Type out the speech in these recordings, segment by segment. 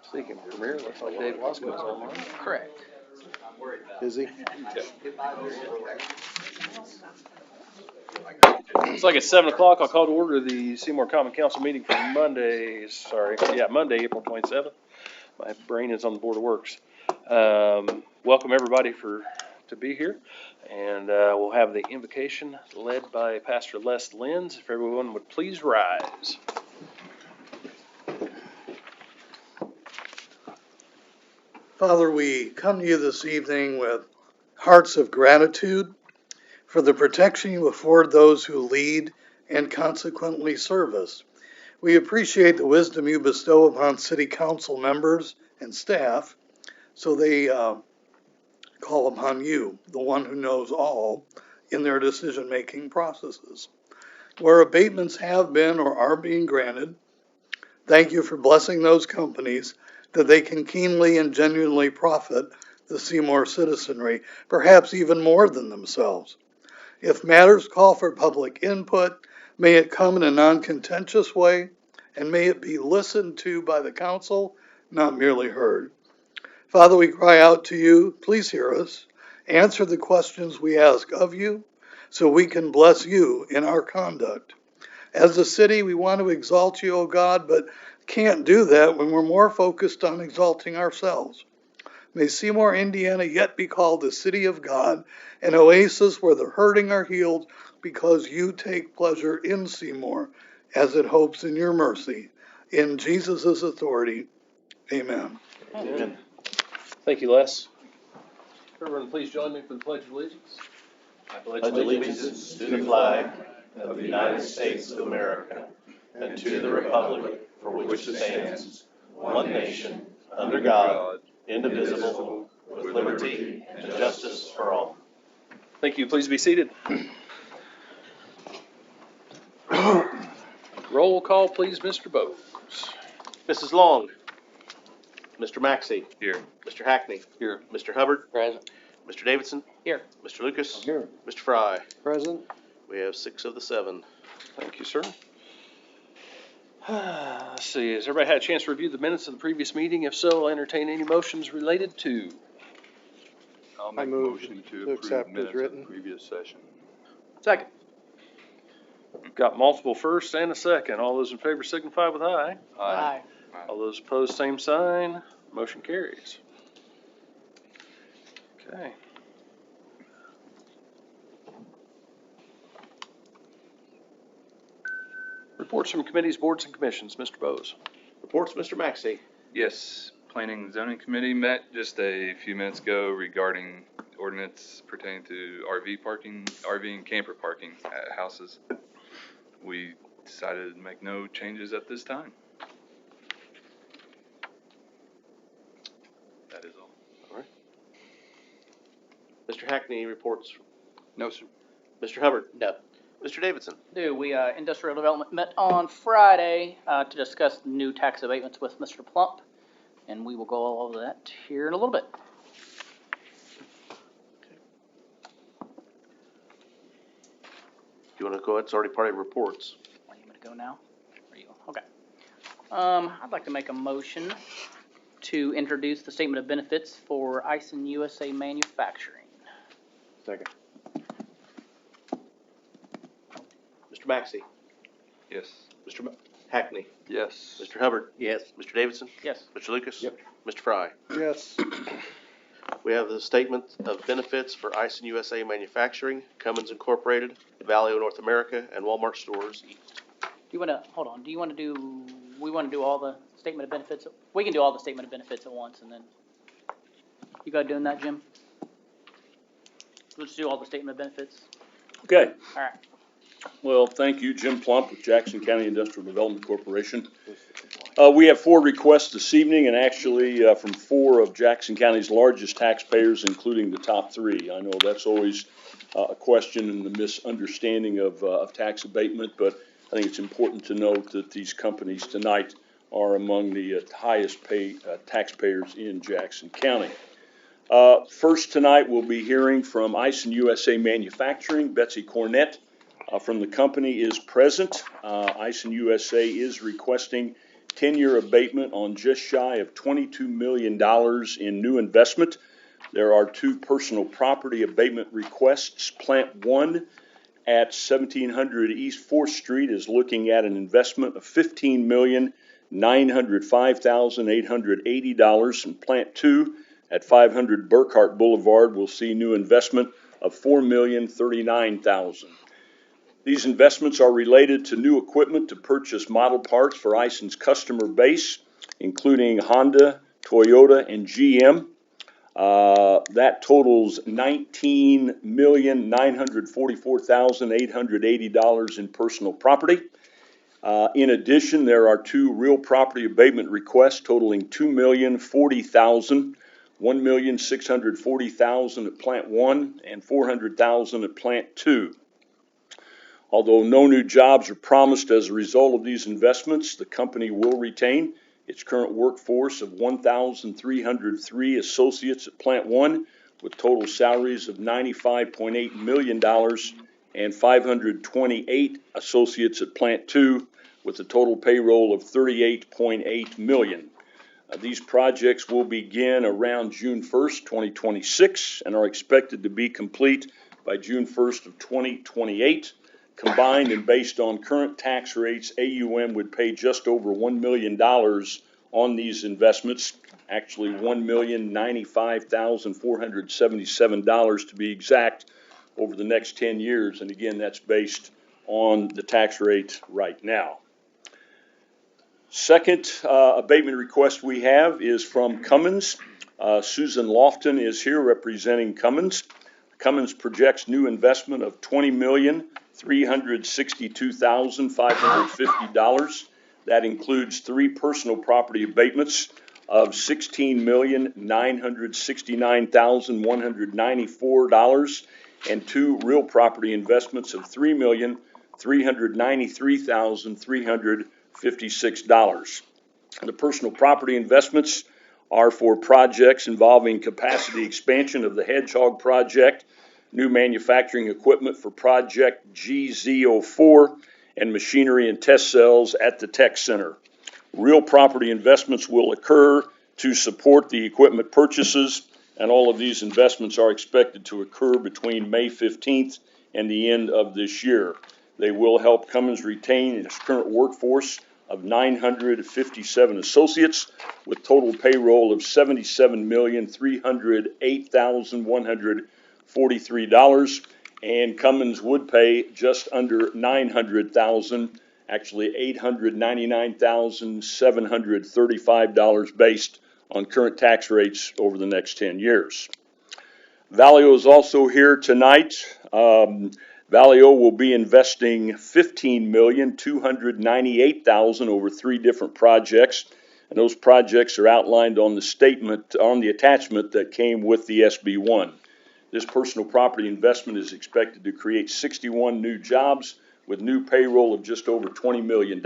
Speaking of Premier, looks like Dave Wasco's online. Correct. Is he? It's like it's 7 o'clock. I'll call to order the Seymour Common Council meeting for Monday, Monday, April 27th. My brain is on the Board of Works. Welcome everybody to be here. And we'll have the invocation led by Pastor Les Lenz. If everyone would please rise. Father, we come to you this evening with hearts of gratitude for the protection you afford those who lead and consequently serve us. We appreciate the wisdom you bestow upon city council members and staff so they call upon you, the one who knows all, in their decision-making processes. Where abatements have been or are being granted, thank you for blessing those companies that they can keenly and genuinely profit the Seymour citizenry, perhaps even more than themselves. If matters call for public input, may it come in a non-contentious way, and may it be listened to by the council, not merely heard. Father, we cry out to you, please hear us, answer the questions we ask of you, so we can bless you in our conduct. As a city, we want to exalt you, O God, but can't do that when we're more focused on exalting ourselves. May Seymour, Indiana yet be called the city of God, an oasis where the hurting are healed because you take pleasure in Seymour as it hopes in your mercy. In Jesus' authority, amen. Amen. Thank you, Les. Everyone, please join me for the Pledge of Allegiance. I pledge allegiance to the flag of the United States of America and to the republic for which it stands, one nation, under God, indivisible, with liberty and justice for all. Thank you. Please be seated. Roll call, please, Mr. Bowes. Mrs. Long. Mr. Maxey. Here. Mr. Hackney. Here. Mr. Hubbard. Present. Mr. Davidson. Here. Mr. Lucas. Here. Mr. Fry. Present. We have 6 of the 7. Thank you, sir. Let's see, has everybody had a chance to review the minutes of the previous meeting? If so, I'll entertain any motions related to. I'll make a motion to approve minutes of the previous session. Second. We've got multiple firsts and a second. All those in favor signify with aye. Aye. All those opposed, same sign. Motion carries. Okay. Reports from committees, boards, and commissions. Mr. Bowes. Reports, Mr. Maxey. Yes, Planning and Zoning Committee met just a few minutes ago regarding ordinance pertaining to RV and camper parking at houses. We decided to make no changes at this time. That is all. All right. Mr. Hackney reports. No, sir. Mr. Hubbard. No. Mr. Davidson. We Industrial Development met on Friday to discuss new tax abatements with Mr. Plump, and we will go all over that here in a little bit. Do you want to go ahead? It's already part of your reports. Want you to go now? Are you okay? I'd like to make a motion to introduce the statement of benefits for Ison USA Manufacturing. Second. Mr. Maxey. Yes. Mr. Hackney. Yes. Mr. Hubbard. Yes. Mr. Davidson. Yes. Mr. Lucas. Yep. Mr. Fry. Yes. We have the statement of benefits for Ison USA Manufacturing, Cummins Incorporated, Valeo North America, and Walmart Stores East. Do you want to, hold on, we want to do all the statement of benefits? We can do all the statement of benefits at once, and then, you got doing that, Jim? Let's do all the statement of benefits. Okay. All right. Well, thank you, Jim Plump with Jackson County Industrial Development Corporation. We have 4 requests this evening, and actually from 4 of Jackson County's largest taxpayers, including the top 3. I know that's always a question and the misunderstanding of tax abatement, but I think it's important to note that these companies tonight are among the highest paid taxpayers in Jackson County. First tonight, we'll be hearing from Ison USA Manufacturing. Betsy Cornett from the company is present. Ison USA is requesting 10-year abatement on just shy of $22 million in new investment. There are 2 personal property abatement requests. Plant 1 at 1700 East 4th Street is looking at an investment of $15,905,880, and Plant 2 at 500 Burkhart Boulevard will see new investment of $4,039,000. These investments are related to new equipment to purchase model parts for Ison's customer base, including Honda, Toyota, and GM. That totals $19,944,880 in personal property. In addition, there are 2 real property abatement requests totaling $2,040,000, $1,640,000 at Plant 1, and $400,000 at Plant 2. Although no new jobs are promised as a result of these investments, the company will retain its current workforce of 1,303 associates at Plant 1, with total salaries of $95.8 million, and 528 associates at Plant 2, with a total payroll of $38.8 million. These projects will begin around June 1st, 2026, and are expected to be complete by June 1st of 2028. Combined and based on current tax rates, AUM would pay just over $1 million on these investments, actually $1,095,477 to be exact, over the next 10 years. And again, that's based on the tax rate right now. Second abatement request we have is from Cummins. Susan Lofton is here representing Cummins. Cummins projects new investment of $20,362,550. That includes 3 personal property abatements of $16,969,194 and 2 real property investments of $3,393,356. The personal property investments are for projects involving capacity expansion of the Hedgehog project, new manufacturing equipment for Project GZ04, and machinery and test cells at the Tech Center. Real property investments will occur to support the equipment purchases, and all of these investments are expected to occur between May 15th and the end of this year. They will help Cummins retain its current workforce of 957 associates, with total payroll of $77,308,143, and Cummins would pay just under $900,000, actually $899,735 based on current tax rates over the next 10 years. Valeo is also here tonight. Valeo will be investing $15,298,000 over 3 different projects, and those projects are outlined on the statement, on the attachment that came with the SB1. This personal property investment is expected to create 61 new jobs with new payroll of just over $20 million,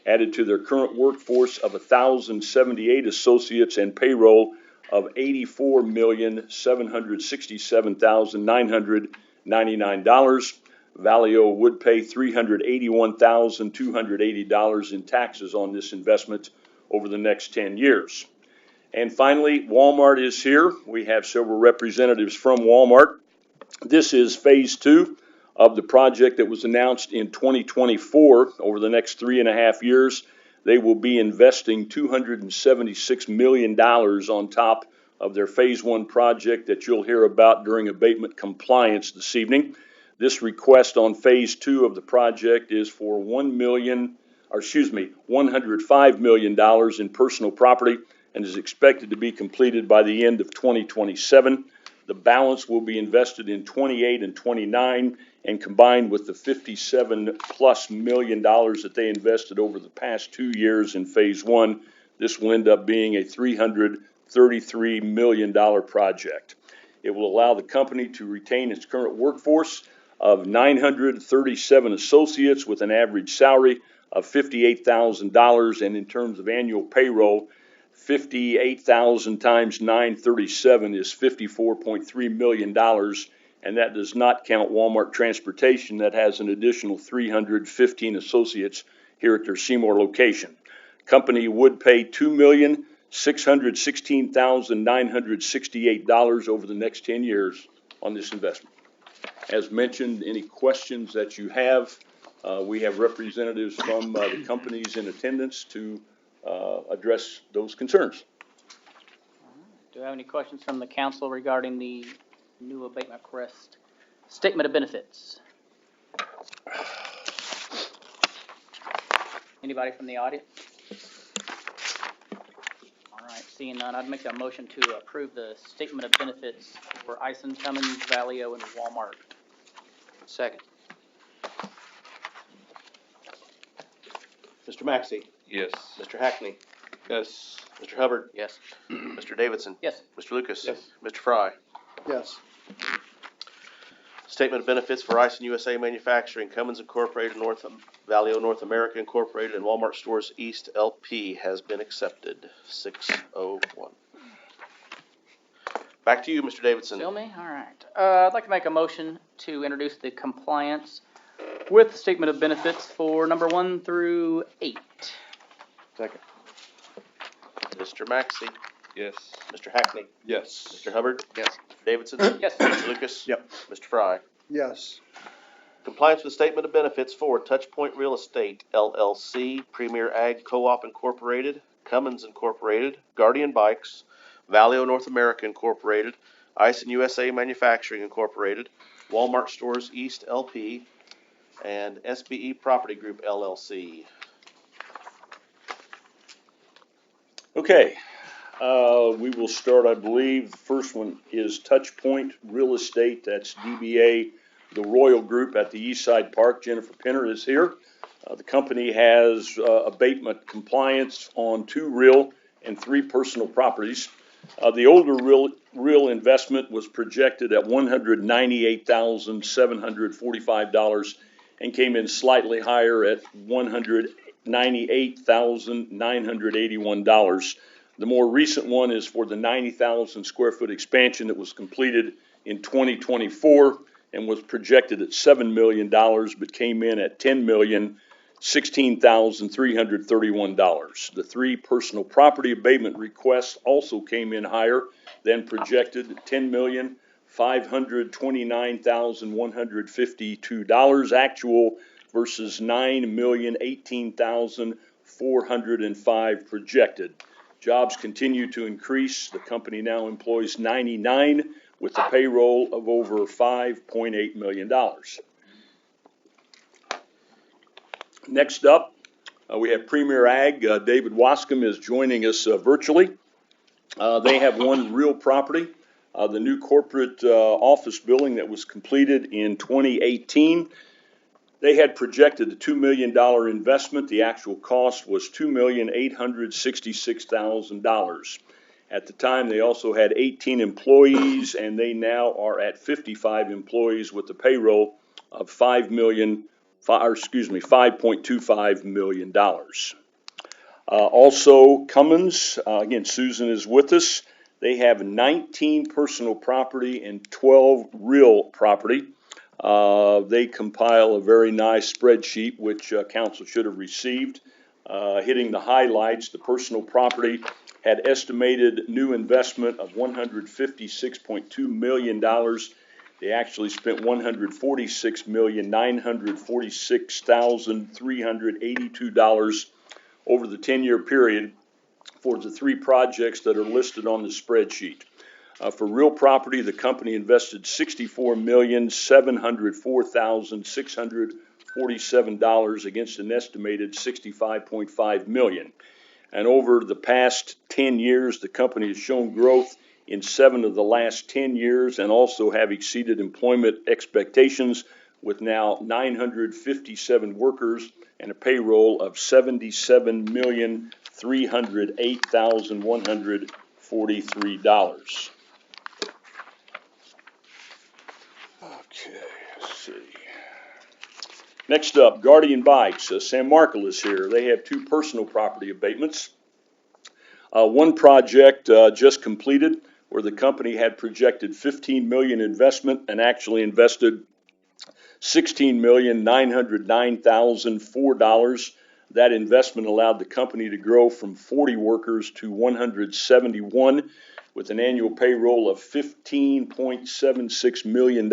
added to their current workforce of 1,078 associates and payroll of $84,767,999. Valeo would pay $381,280 in taxes on this investment over the next 10 years. And finally, Walmart is here. We have several representatives from Walmart. This is phase 2 of the project that was announced in 2024. Over the next 3.5 years, they will be investing $276 million on top of their phase 1 project that you'll hear about during abatement compliance this evening. This request on phase 2 of the project is for $105 million in personal property, and is expected to be completed by the end of 2027. The balance will be invested in 28 and 29, and combined with the $57+ million that they invested over the past 2 years in phase 1, this will end up being a $333 million project. It will allow the company to retain its current workforce of 937 associates with an average salary of $58,000, and in terms of annual payroll, 58,000 times 937 is $54.3 million, and that does not count Walmart Transportation that has an additional 315 associates here at their Seymour location. company would pay $2,616,968 over the next 10 years on this investment. As mentioned, any questions that you have, we have representatives from the companies in attendance to address those concerns. Do I have any questions from the council regarding the new abatement request statement of benefits? Anybody from the audience? All right, seeing none, I'd make a motion to approve the statement of benefits for Ison, Cummins, Valio, and Walmart. Second. Mr. Maxey, Yes. Mr. Hackney, Yes. Mr. Hubbard, Yes. Mr. Davidson, Yes. Mr. Lucas. Yes. Mr. Fry. Yes. Statement of benefits for Ison USA Manufacturing, Cummins Incorporated, Valio North America Incorporated, and Walmart Stores East LP has been accepted. 601. Back to you, Mr. Davidson. Still me? All right. I'd like to make a motion to introduce the compliance with statement of benefits for number 1 through 8. Second. Mr. Maxey, Yes. Mr. Hackney, Yes. Mr. Hubbard, Yes. Mr. Davidson, Yes. Mr. Lucas. Yep. Mr. Fry. Yes. Compliance with statement of benefits for Touchpoint Real Estate LLC, Premier Ag Co-op Incorporated, Cummins Incorporated, Guardian Bikes, Valio North America Incorporated, Ison USA Manufacturing Incorporated, Walmart Stores East LP, and SBE Property Group LLC. Okay, we will start, I believe, the first one is Touchpoint Real Estate, that's DBA, the Royal Group at the Eastside Park. Jennifer Penner is here. The company has abatement compliance on 2 real and 3 personal properties. The older real investment was projected at $198,745 and came in slightly higher at $198,981. The more recent one is for the 90,000 square foot expansion that was completed in 2024 and was projected at $7 million, but came in at $10,016,331. The 3 personal property abatement requests also came in higher than projected, $10,529,152 actual versus $9,018,405 projected. Jobs continue to increase. The company now employs 99 with a payroll of over $5.8 million. Next up, we have Premier Ag. David Wascom is joining us virtually. They have 1 real property, the new corporate office building that was completed in 2018. They had projected a $2 million investment. The actual cost was $2,866,000. At the time, they also had 18 employees, and they now are at 55 employees with a payroll of $5.25 million. Also, Cummins, again, Susan is with us. They have 19 personal property and 12 real property. They compile a very nice spreadsheet, which council should have received. Hitting the highlights, the personal property had estimated new investment of $156.2 million. They actually spent $146,946,382 over the 10-year period for the 3 projects that are listed on the spreadsheet. For real property, the company invested $64,704,647 against an estimated $65.5 million. And over the past 10 years, the company has shown growth in 7 of the last 10 years and also have exceeded employment expectations with now 957 workers and a payroll of $77,308,143. Okay, let's see. Next up, Guardian Bikes. Sam Markle is here. They have 2 personal property abatements. One project just completed where the company had projected $15 million investment and actually invested $16,909,004. That investment allowed the company to grow from 40 workers to 171 with an annual payroll of $15.76 million.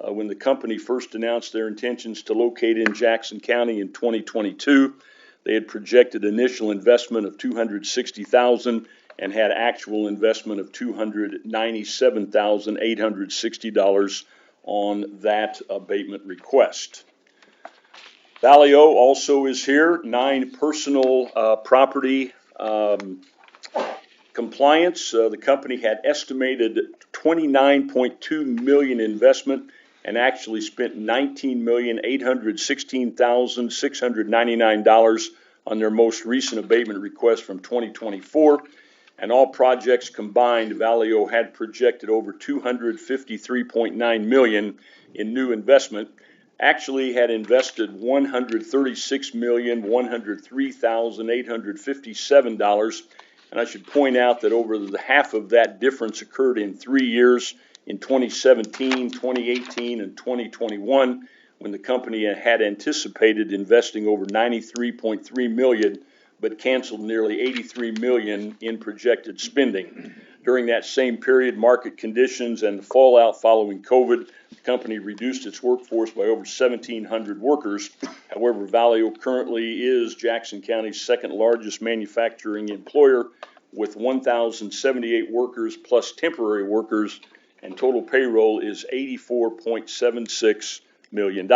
When the company first announced their intentions to locate in Jackson County in 2022, they had projected initial investment of $260,000 and had actual investment of $297,860 on that abatement request. Valio also is here, 9 personal property compliance. The company had estimated $29.2 million investment and actually spent $19,816,699 on their most recent abatement request from 2024. And all projects combined, Valio had projected over $253.9 million in new investment. Actually had invested $136,103,857. And I should point out that over the half of that difference occurred in 3 years, in 2017, 2018, and 2021, when the company had anticipated investing over $93.3 million, but canceled nearly $83 million in projected spending. During that same period, market conditions and the fallout following COVID, the company reduced its workforce by over 1,700 workers. However, Valio currently is Jackson County's second largest manufacturing employer with 1,078 workers plus temporary workers, and total payroll is $84.76 million.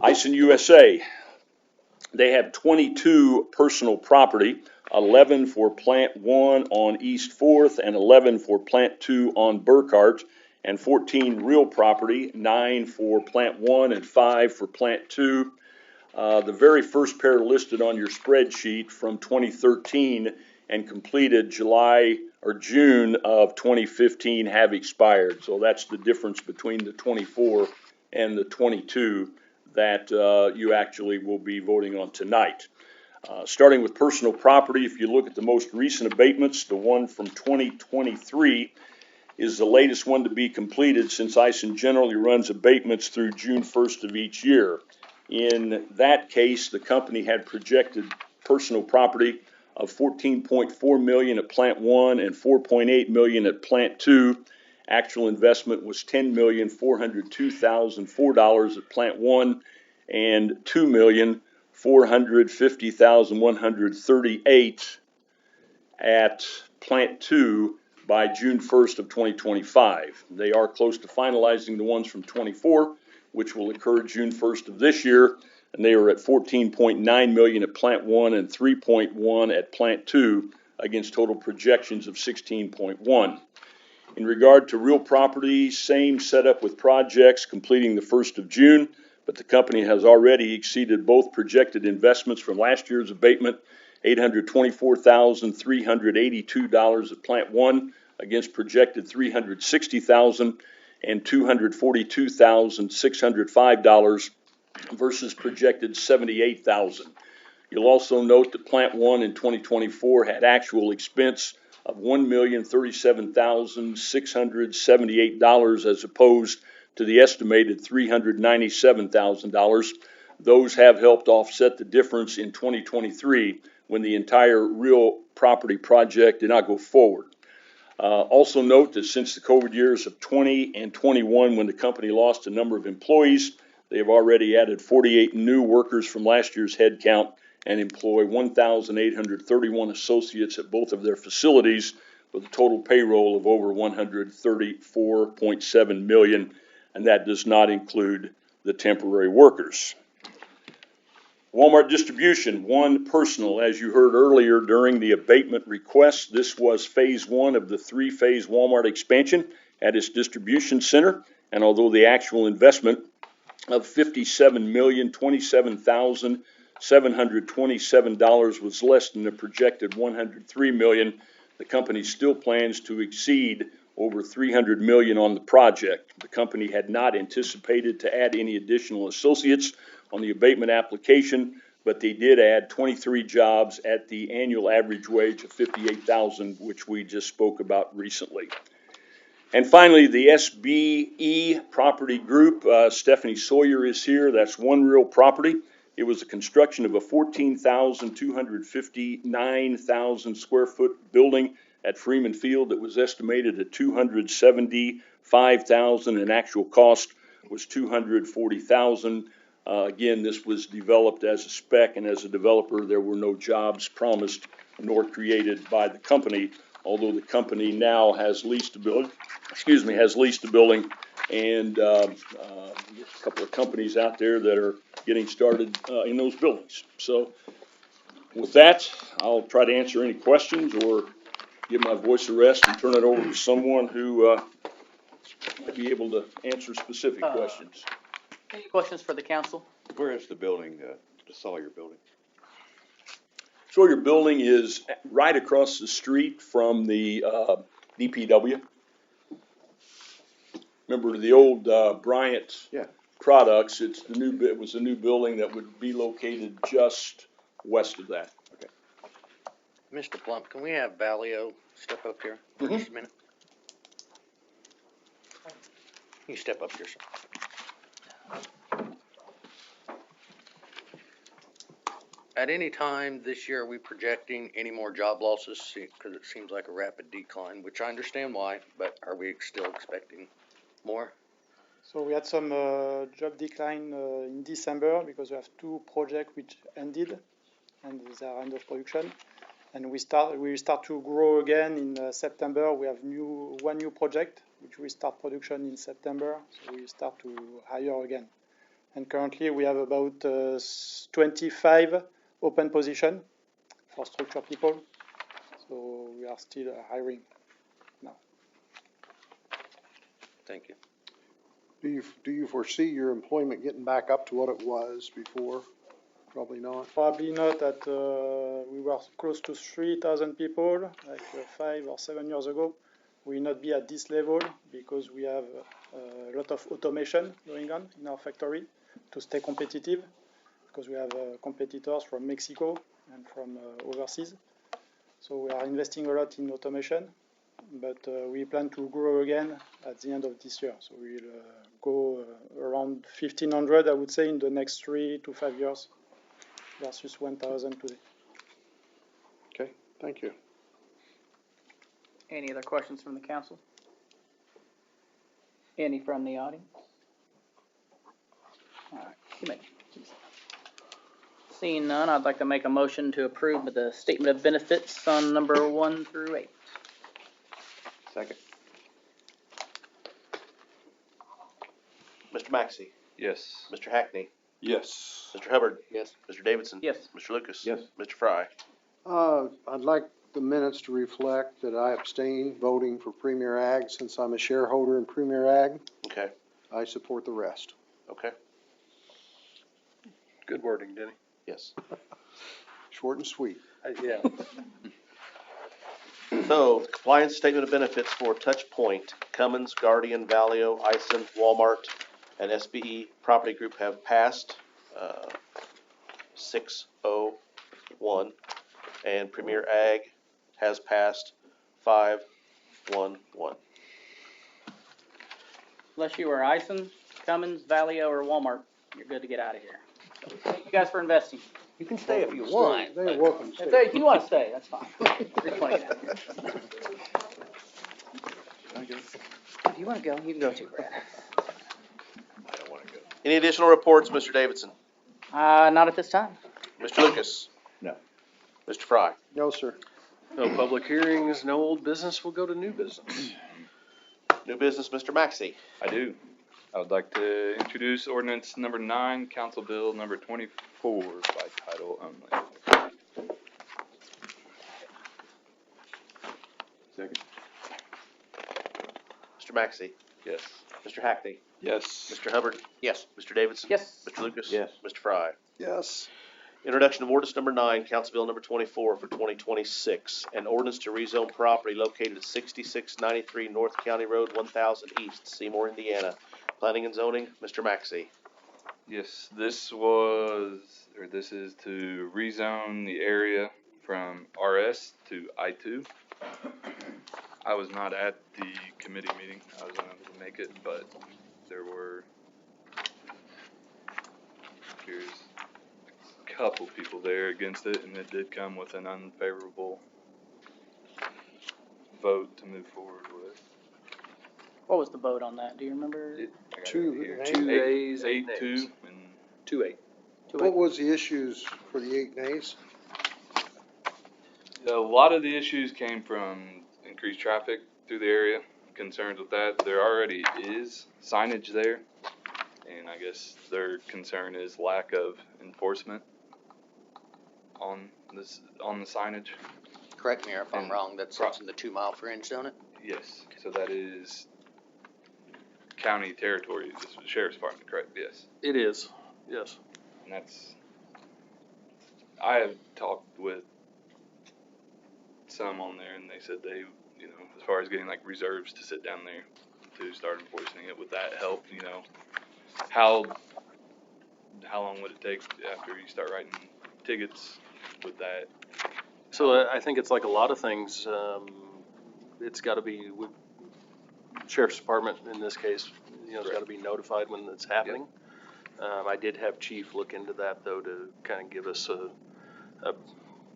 Ison USA, they have 22 personal property, 11 for Plant 1 on East 4th and 11 for Plant 2 on Burkhart, and 14 real property, 9 for Plant 1 and 5 for Plant 2. The very first pair listed on your spreadsheet from 2013 and completed June of 2015 have expired. So that's the difference between the 24 and the 22 that you actually will be voting on tonight. Starting with personal property, if you look at the most recent abatements, the one from 2023 is the latest one to be completed since Ison generally runs abatements through June 1st of each year. In that case, the company had projected personal property of $14.4 million at Plant 1 and $4.8 million at Plant 2. Actual investment was $10,402,004 at Plant 1 and $2,450,138 at Plant 2 by June 1st of 2025. They are close to finalizing the ones from 24, which will occur June 1st of this year, and they are at $14.9 million at Plant 1 and $3.1 at Plant 2 against total projections of $16.1. In regard to real property, same setup with projects completing the 1st of June, but the company has already exceeded both projected investments from last year's abatement, $824,382 at Plant 1 against projected $360,000 and $242,605 versus projected $78,000. You'll also note that Plant 1 in 2024 had actual expense of $1,037,678 as opposed to the estimated $397,000. Those have helped offset the difference in 2023 when the entire real property project did not go forward. Also note that since the COVID years of 20 and 21, when the company lost a number of employees, they have already added 48 new workers from last year's headcount and employ 1,831 associates at both of their facilities with a total payroll of over $134.7 million, and that does not include the temporary workers. Walmart Distribution, 1 personal, as you heard earlier during the abatement request. This was phase 1 of the 3-phase Walmart expansion at its distribution center, and although the actual investment of $57,027,727 was less than the projected $103 million, the company still plans to exceed over $300 million on the project. The company had not anticipated to add any additional associates on the abatement application, but they did add 23 jobs at the annual average wage of $58,000, which we just spoke about recently. And finally, the SBE Property Group, Stephanie Sawyer is here. That's One Real Property. It was the construction of a 14,259,000 square foot building at Freeman Field that was estimated at $275,000, and actual cost was $240,000. Again, this was developed as a spec, and as a developer, there were no jobs promised nor created by the company, although the company now has leased a building, and a couple of companies out there that are getting started in those buildings. So with that, I'll try to answer any questions or give my voice a rest and turn it over to someone who might be able to answer specific questions. Any questions for the council? Where is the building, the Sawyer building? Sawyer Building is right across the street from the DPW. Remember the old Bryant Yeah. Products? It was a new building that would be located just west of that. Mr. Plump, can we have Valio step up here for just a minute? You step up here, sir. At any time this year, are we projecting any more job losses? Because it seems like a rapid decline, which I understand why, but are we still expecting more? So we had some job decline in December because we have two projects which ended and they are end of production. And we start to grow again in September. We have one new project which we start production in September. So we start to hire again. And currently we have about 25 open position for structure people. So we are still hiring now. Thank you. Do you foresee your employment getting back up to what it was before? Probably not. Probably not. We were close to 3,000 people, like 5 or 7 years ago. We will not be at this level because we have a lot of automation going on in our factory to stay competitive, because we have competitors from Mexico and from overseas. So we are investing a lot in automation, but we plan to grow again at the end of this year. So we'll go around 1,500, I would say, in the next 3 to 5 years versus 1,000 today. Okay, thank you. Any other questions from the council? Any from the audience? All right, you may. Seeing none, I'd like to make a motion to approve the statement of benefits on number 1 through 8. Second. Mr. Maxey, Yes. Mr. Hackney, Yes. Mr. Hubbard, Yes. Mr. Davidson. Yes. Mr. Lucas. Yes. Mr. Fry. I'd like the minutes to reflect that I abstained voting for Premier Ag since I'm a shareholder in Premier Ag. Okay, I support the rest. okay, Good wording, Denny. yes. Short and sweet. Yeah. So, compliance statement of benefits for Touch Point, Cummins, Guardian, Valio, Ison, Walmart, and SBE Property Group have passed, 6-0-1, and Premier Ag has passed 5-1-1. Unless you are Ison, Cummins, Valio, or Walmart, you're good to get out of here. So, thank you guys for investing. You can stay if you want. They're welcome. If you want to stay, that's fine. 320 down here. If you want to go, you can go too, Brad. I don't want to go. Any additional reports, Mr. Davidson? Not at this time. Mr. Lucas? No. Mr. Fry? No, sir. No public hearings, no old business, we'll go to new business. New business, Mr. Maxey? I do. I would like to introduce ordinance number 9, Council Bill number 24 by title only. Second. Mr. Maxey? Yes. Mr. Hackney? Yes. Mr. Hubbard? Yes. Mr. Davidson? Yes. Mr. Lucas? Yes. Mr. Fry? Yes. Introduction of ordinance number 9, Council Bill number 24 for 2026. An ordinance to rezone property located at 6693 North County Road 1000 East, Seymour, Indiana. Planning and zoning, Mr. Maxey. Yes, this is to rezone the area from RS to I2. I was not at the committee meeting. I was unable to make it, but there were, here's a couple people there against it, and it did come with an unfavorable vote to move forward with. What was the vote on that? Do you remember? I got it Two here. nays. 2 ayes, 8 8-2, nays. and 2-8. What was the issues for the 8 nays? a lot of the issues came from increased traffic through the area, concerns with that. There already is signage there, and I guess their concern is lack of enforcement on this, on the signage. Correct me if I'm And wrong, that's in the 2 mile fringe, don't it? Yes, so that is county territory, this is the sheriff's department, correct? Yes. It is, yes. And that's, I have talked with some on there, and they said they, you know, as far as getting like reserves to sit down there to start enforcing it, would that help, you know? How long would it take after you start writing tickets with that? So I think it's like a lot of things, it's gotta be, sheriff's department in this case, you know, it's gotta be notified when it's happening. I did have chief look into that though, to kind of give us a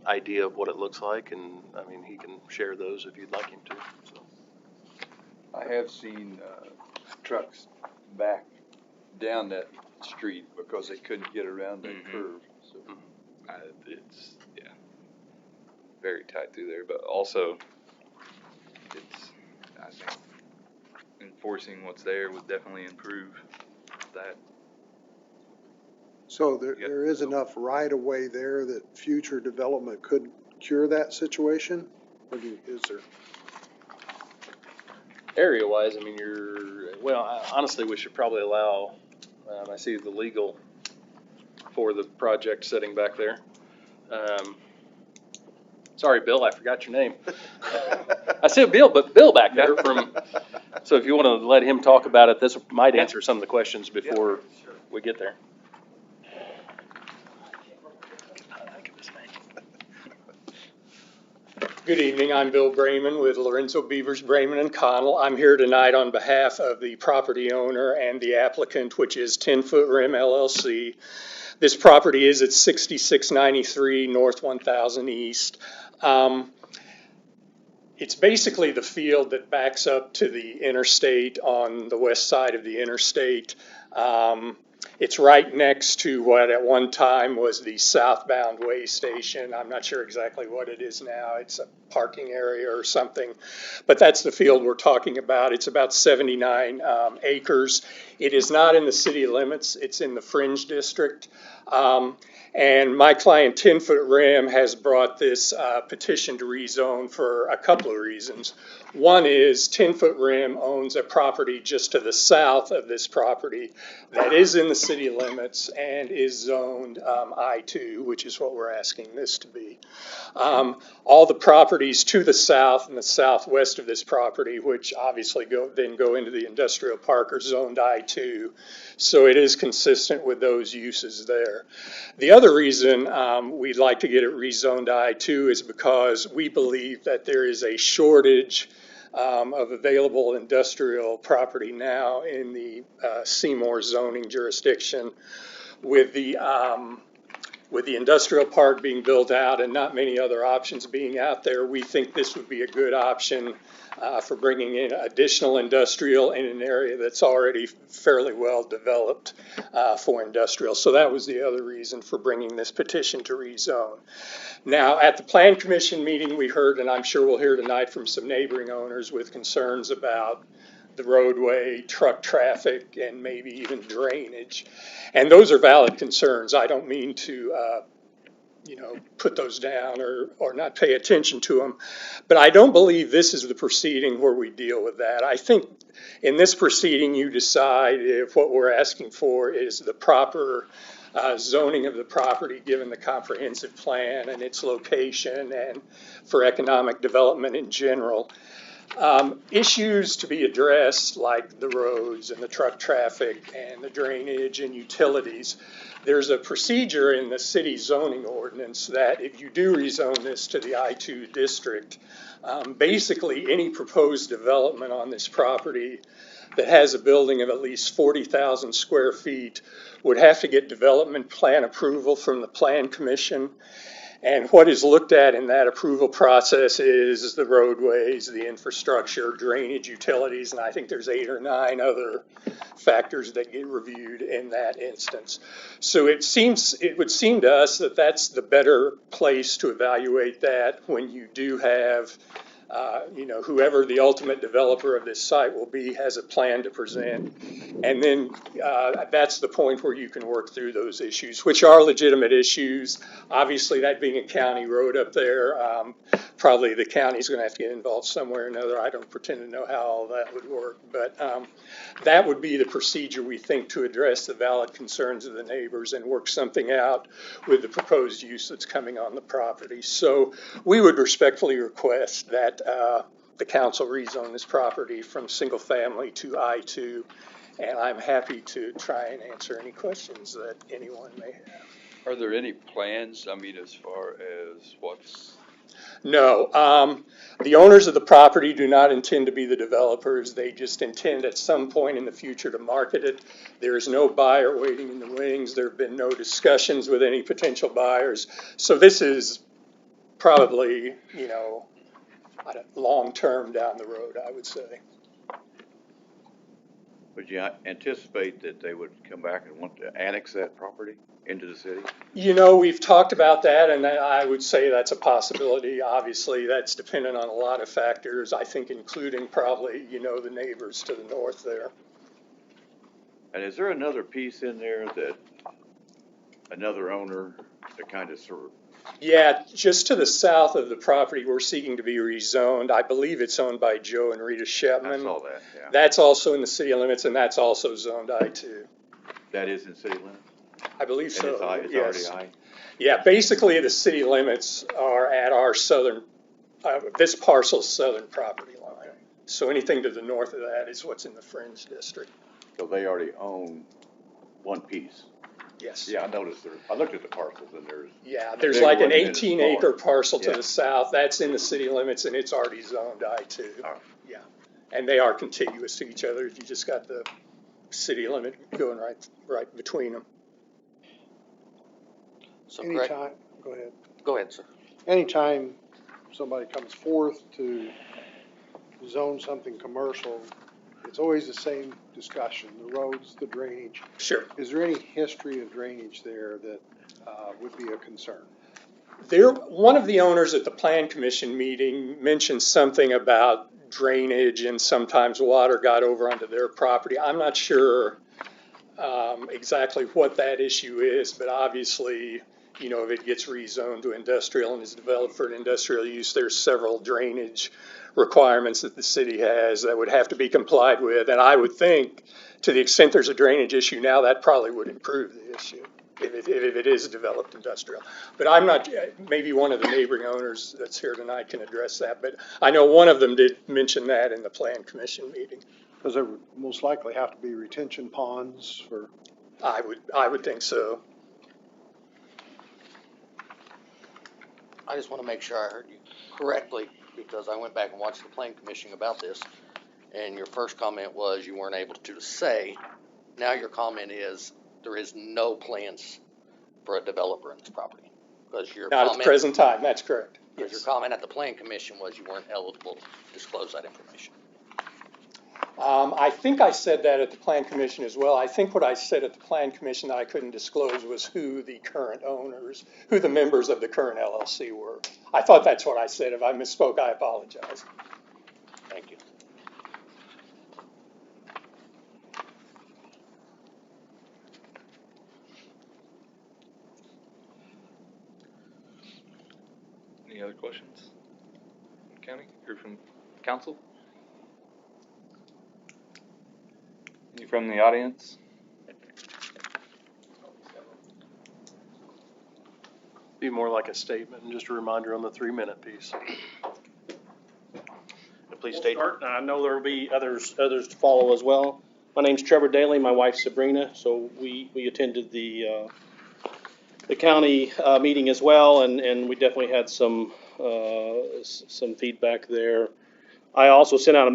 idea of what it looks like, and I mean, he can share those if you'd like him to, so. I have seen, trucks back down that street because they couldn't get around that curve, so. It's, yeah, very tight through there, but also it's, I think enforcing what's there would definitely improve that. So there, Yep. there is enough right-of-way there that future development could cure that situation? Or is there? Area-wise, I mean, honestly, we should probably allow, I see the legal for the project sitting back there. Sorry, Bill, I forgot your name. I said Bill, but Bill back there from, so if you want to let him talk about it, this might answer some of the questions before we get there. Good evening, I'm Bill Brayman with Lorenzo Beavers, Brayman and Connell. I'm here tonight on behalf of the property owner and the applicant, which is 10 Foot Rim LLC. This property is at 6693 North 1000 East. It's basically the field that backs up to the interstate on the west side of the interstate. It's right next to what at one time was the southbound way station. I'm not sure exactly what it is now. It's a parking area or something, but that's the field we're talking about. It's about 79 acres. It is not in the city limits. It's in the fringe district. And my client, 10 Foot Rim, has brought this petition to rezone for a couple of reasons. One is 10 Foot Rim owns a property just to the south of this property that is in the city limits and is zoned I-2, which is what we're asking this to be. All the properties to the south and the southwest of this property, which obviously go into the industrial park, are zoned I-2. So it is consistent with those uses there. The other reason we'd like to get it rezoned I-2 is because we believe that there is a shortage of available industrial property now in the Seymour zoning jurisdiction. With the industrial park being built out and not many other options being out there, we think this would be a good option for bringing in additional industrial in an area that's already fairly well developed for industrial. So that was the other reason for bringing this petition to rezone. Now, at the Plan Commission meeting, we heard, and I'm sure we'll hear tonight from some neighboring owners with concerns about the roadway, truck traffic, and maybe even drainage. And those are valid concerns. I don't mean to put those down or not pay attention to them. But I don't believe this is the proceeding where we deal with that. I think in this proceeding you decide if what we're asking for is the proper zoning of the property given the comprehensive plan and its location and for economic development in general. Issues to be addressed, like the roads and the truck traffic and the drainage and utilities. There's a procedure in the city zoning ordinance that if you do rezone this to the I-2 district, basically any proposed development on this property that has a building of at least 40,000 square feet would have to get development plan approval from the Plan Commission. And what is looked at in that approval process is the roadways, the infrastructure, drainage, utilities, and I think there's 8 or 9 other factors that get reviewed in that instance. So it would seem to us that that's the better place to evaluate that when you do have whoever the ultimate developer of this site will be has a plan to present. And then that's the point where you can work through those issues, which are legitimate issues. Obviously, that being a county road up there, probably the county's going to have to get involved somewhere or another. I don't pretend to know how all that would work, but that would be the procedure we think to address the valid concerns of the neighbors and work something out with the proposed use that's coming on the property. So we would respectfully request that the council rezone this property from single family to I-2, and I'm happy to try and answer any questions that anyone may have. Are there any plans, I mean, as far as what's? No, the owners of the property do not intend to be the developers. They just intend at some point in the future to market it. There is no buyer waiting in the wings. There have been no discussions with any potential buyers. So this is probably, long-term down the road, I would say. Would you anticipate that they would come back and want to annex that property into the city? We've talked about that, and I would say that's a possibility. Obviously, that's dependent on a lot of factors, I think including probably, the neighbors to the north there. And is there another piece in there that another owner that kind of sort of? Yeah, just to the south of the property, we're seeking to be rezoned. I believe it's owned by Joe and Rita Shepman. I saw that, yeah. That's also in the city limits, and that's also zoned I-2. That is in city limits? I believe so, It's yes. already Yeah, basically the city limits are at our southern, this parcel's southern property line. So anything to the north of that is what's in the fringe district. So they already own one piece? Yes. Yeah, I noticed I looked at the parcels and there's. Yeah, there's big like an one and it's 18-acre smaller. parcel to Yeah. the south. That's in the city limits, and it's already zoned I-2. All right. Yeah, and they are contiguous to each other. You just got the city limit going right between them. So Greg, Anytime, go ahead. go ahead, sir. Anytime somebody comes forth to zone something commercial, it's always the same discussion, the roads, the drainage. Sure. Is there any history of drainage there that would be a concern? One of the owners at the Plan Commission meeting mentioned something about drainage and sometimes water got over onto their property. I'm not sure exactly what that issue is, but obviously, if it gets rezoned to industrial and is developed for an industrial use, there's several drainage requirements that the city has that would have to be complied with. And I would think, to the extent there's a drainage issue now, that probably would improve the issue if it is developed industrial. But I'm not, maybe one of the neighboring owners that's here tonight can address that. But I know one of them did mention that in the Plan Commission meeting. Does there most likely have to be retention ponds for? I would think so. I just want to make sure I heard you correctly, because I went back and watched the Plan Commission about this, and your first comment was you weren't able to say. Now your comment is there is no plans for a developer in this property. Because your Not at the present time, that's correct. Because your comment at the Plan Commission was you weren't eligible to disclose that information. I think I said that at the Plan Commission as well. I think what I said at the Plan Commission that I couldn't disclose was who the members of the current LLC were. I thought that's what I said. If I misspoke, I apologize. Thank you. Any other questions? County, or from council? Any from the audience? Be more like a statement and just a reminder on the 3-minute piece. please state. I know there will be others to follow as well. My name's Trevor Daly, my wife's Sabrina, so we attended the county meeting as well, and we definitely had some feedback there. I also sent out a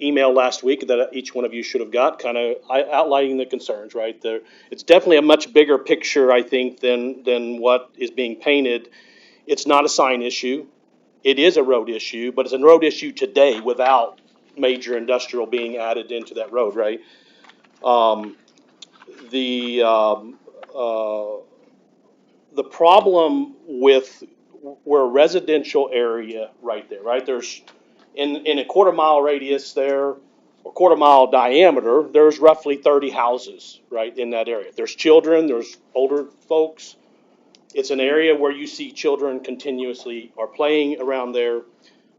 email last week that each one of you should have got, kind of outlining the concerns, right? It's definitely a much bigger picture, I think, than what is being painted. It's not a sign issue. It is a road issue, but it's a road issue today without major industrial being added into that road, right? The problem with, we're a residential area right there, right? There's, in a quarter-mile radius there, or quarter-mile diameter, there's roughly 30 houses, right, in that area. There's children, there's older folks. It's an area where you see children continuously are playing around there.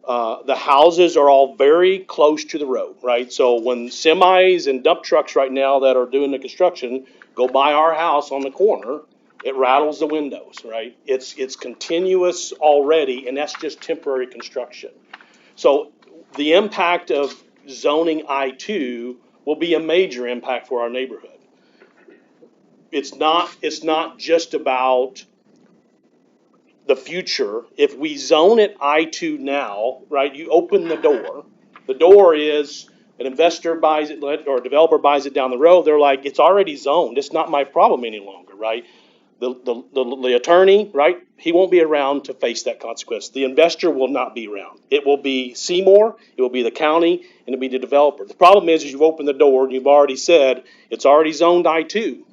The houses are all very close to the road, right? So when semis and dump trucks right now that are doing the construction go by our house on the corner, it rattles the windows, right? It's continuous already, and that's just temporary construction. So the impact of zoning I-2 will be a major impact for our neighborhood. It's not just about the future. If we zone it I-2 now, right, you open the door. The door is an investor buys it, or a developer buys it down the road. They're like, it's already zoned. It's not my problem any longer, right? The attorney, right, he won't be around to face that consequence. The investor will not be around. It will be Seymour, it will be the county, and it'll be the developer. The problem is you've opened the door and you've already said it's already zoned I-2.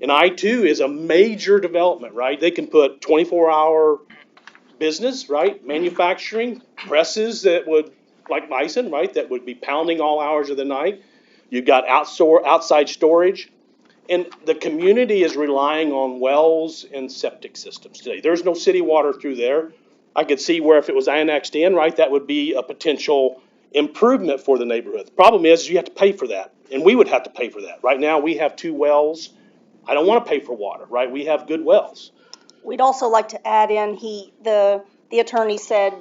And I-2 is a major development, right? They can put 24-hour business, right? Manufacturing, presses that would, like Bison, right? That would be pounding all hours of the night. You've got outside storage. And the community is relying on wells and septic systems today. There's no city water through there. I could see where if it was annexed in, right, that would be a potential improvement for the neighborhood. The problem is you have to pay for that, and we would have to pay for that. Right now, we have 2 wells. I don't want to pay for water, right? We have good wells. We'd also like to add in, the attorney said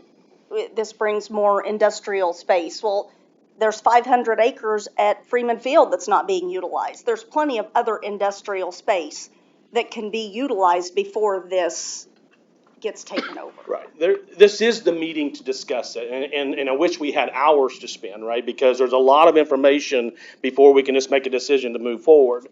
this brings more industrial space. Well, there's 500 acres at Freeman Field that's not being utilized. There's plenty of other industrial space that can be utilized before this gets taken over. Right. This is the meeting to discuss it, and I wish we had hours to spend, right? Because there's a lot of information before we can just make a decision to move forward.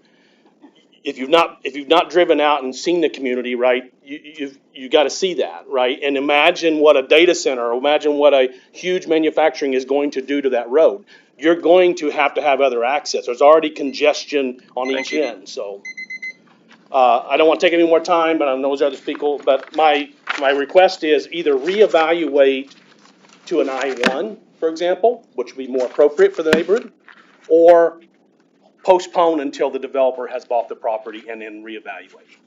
If you've not driven out and seen the community, right, you got to see that, right? And imagine what a data center, or imagine what a huge manufacturing is going to do to that road. You're going to have other access. There's already congestion on each end. So I don't want to take any more time, but I know there's other people. But my request is either reevaluate to an I-1, for example, which would be more appropriate for the neighborhood, or postpone until the developer has bought the property and then reevaluate.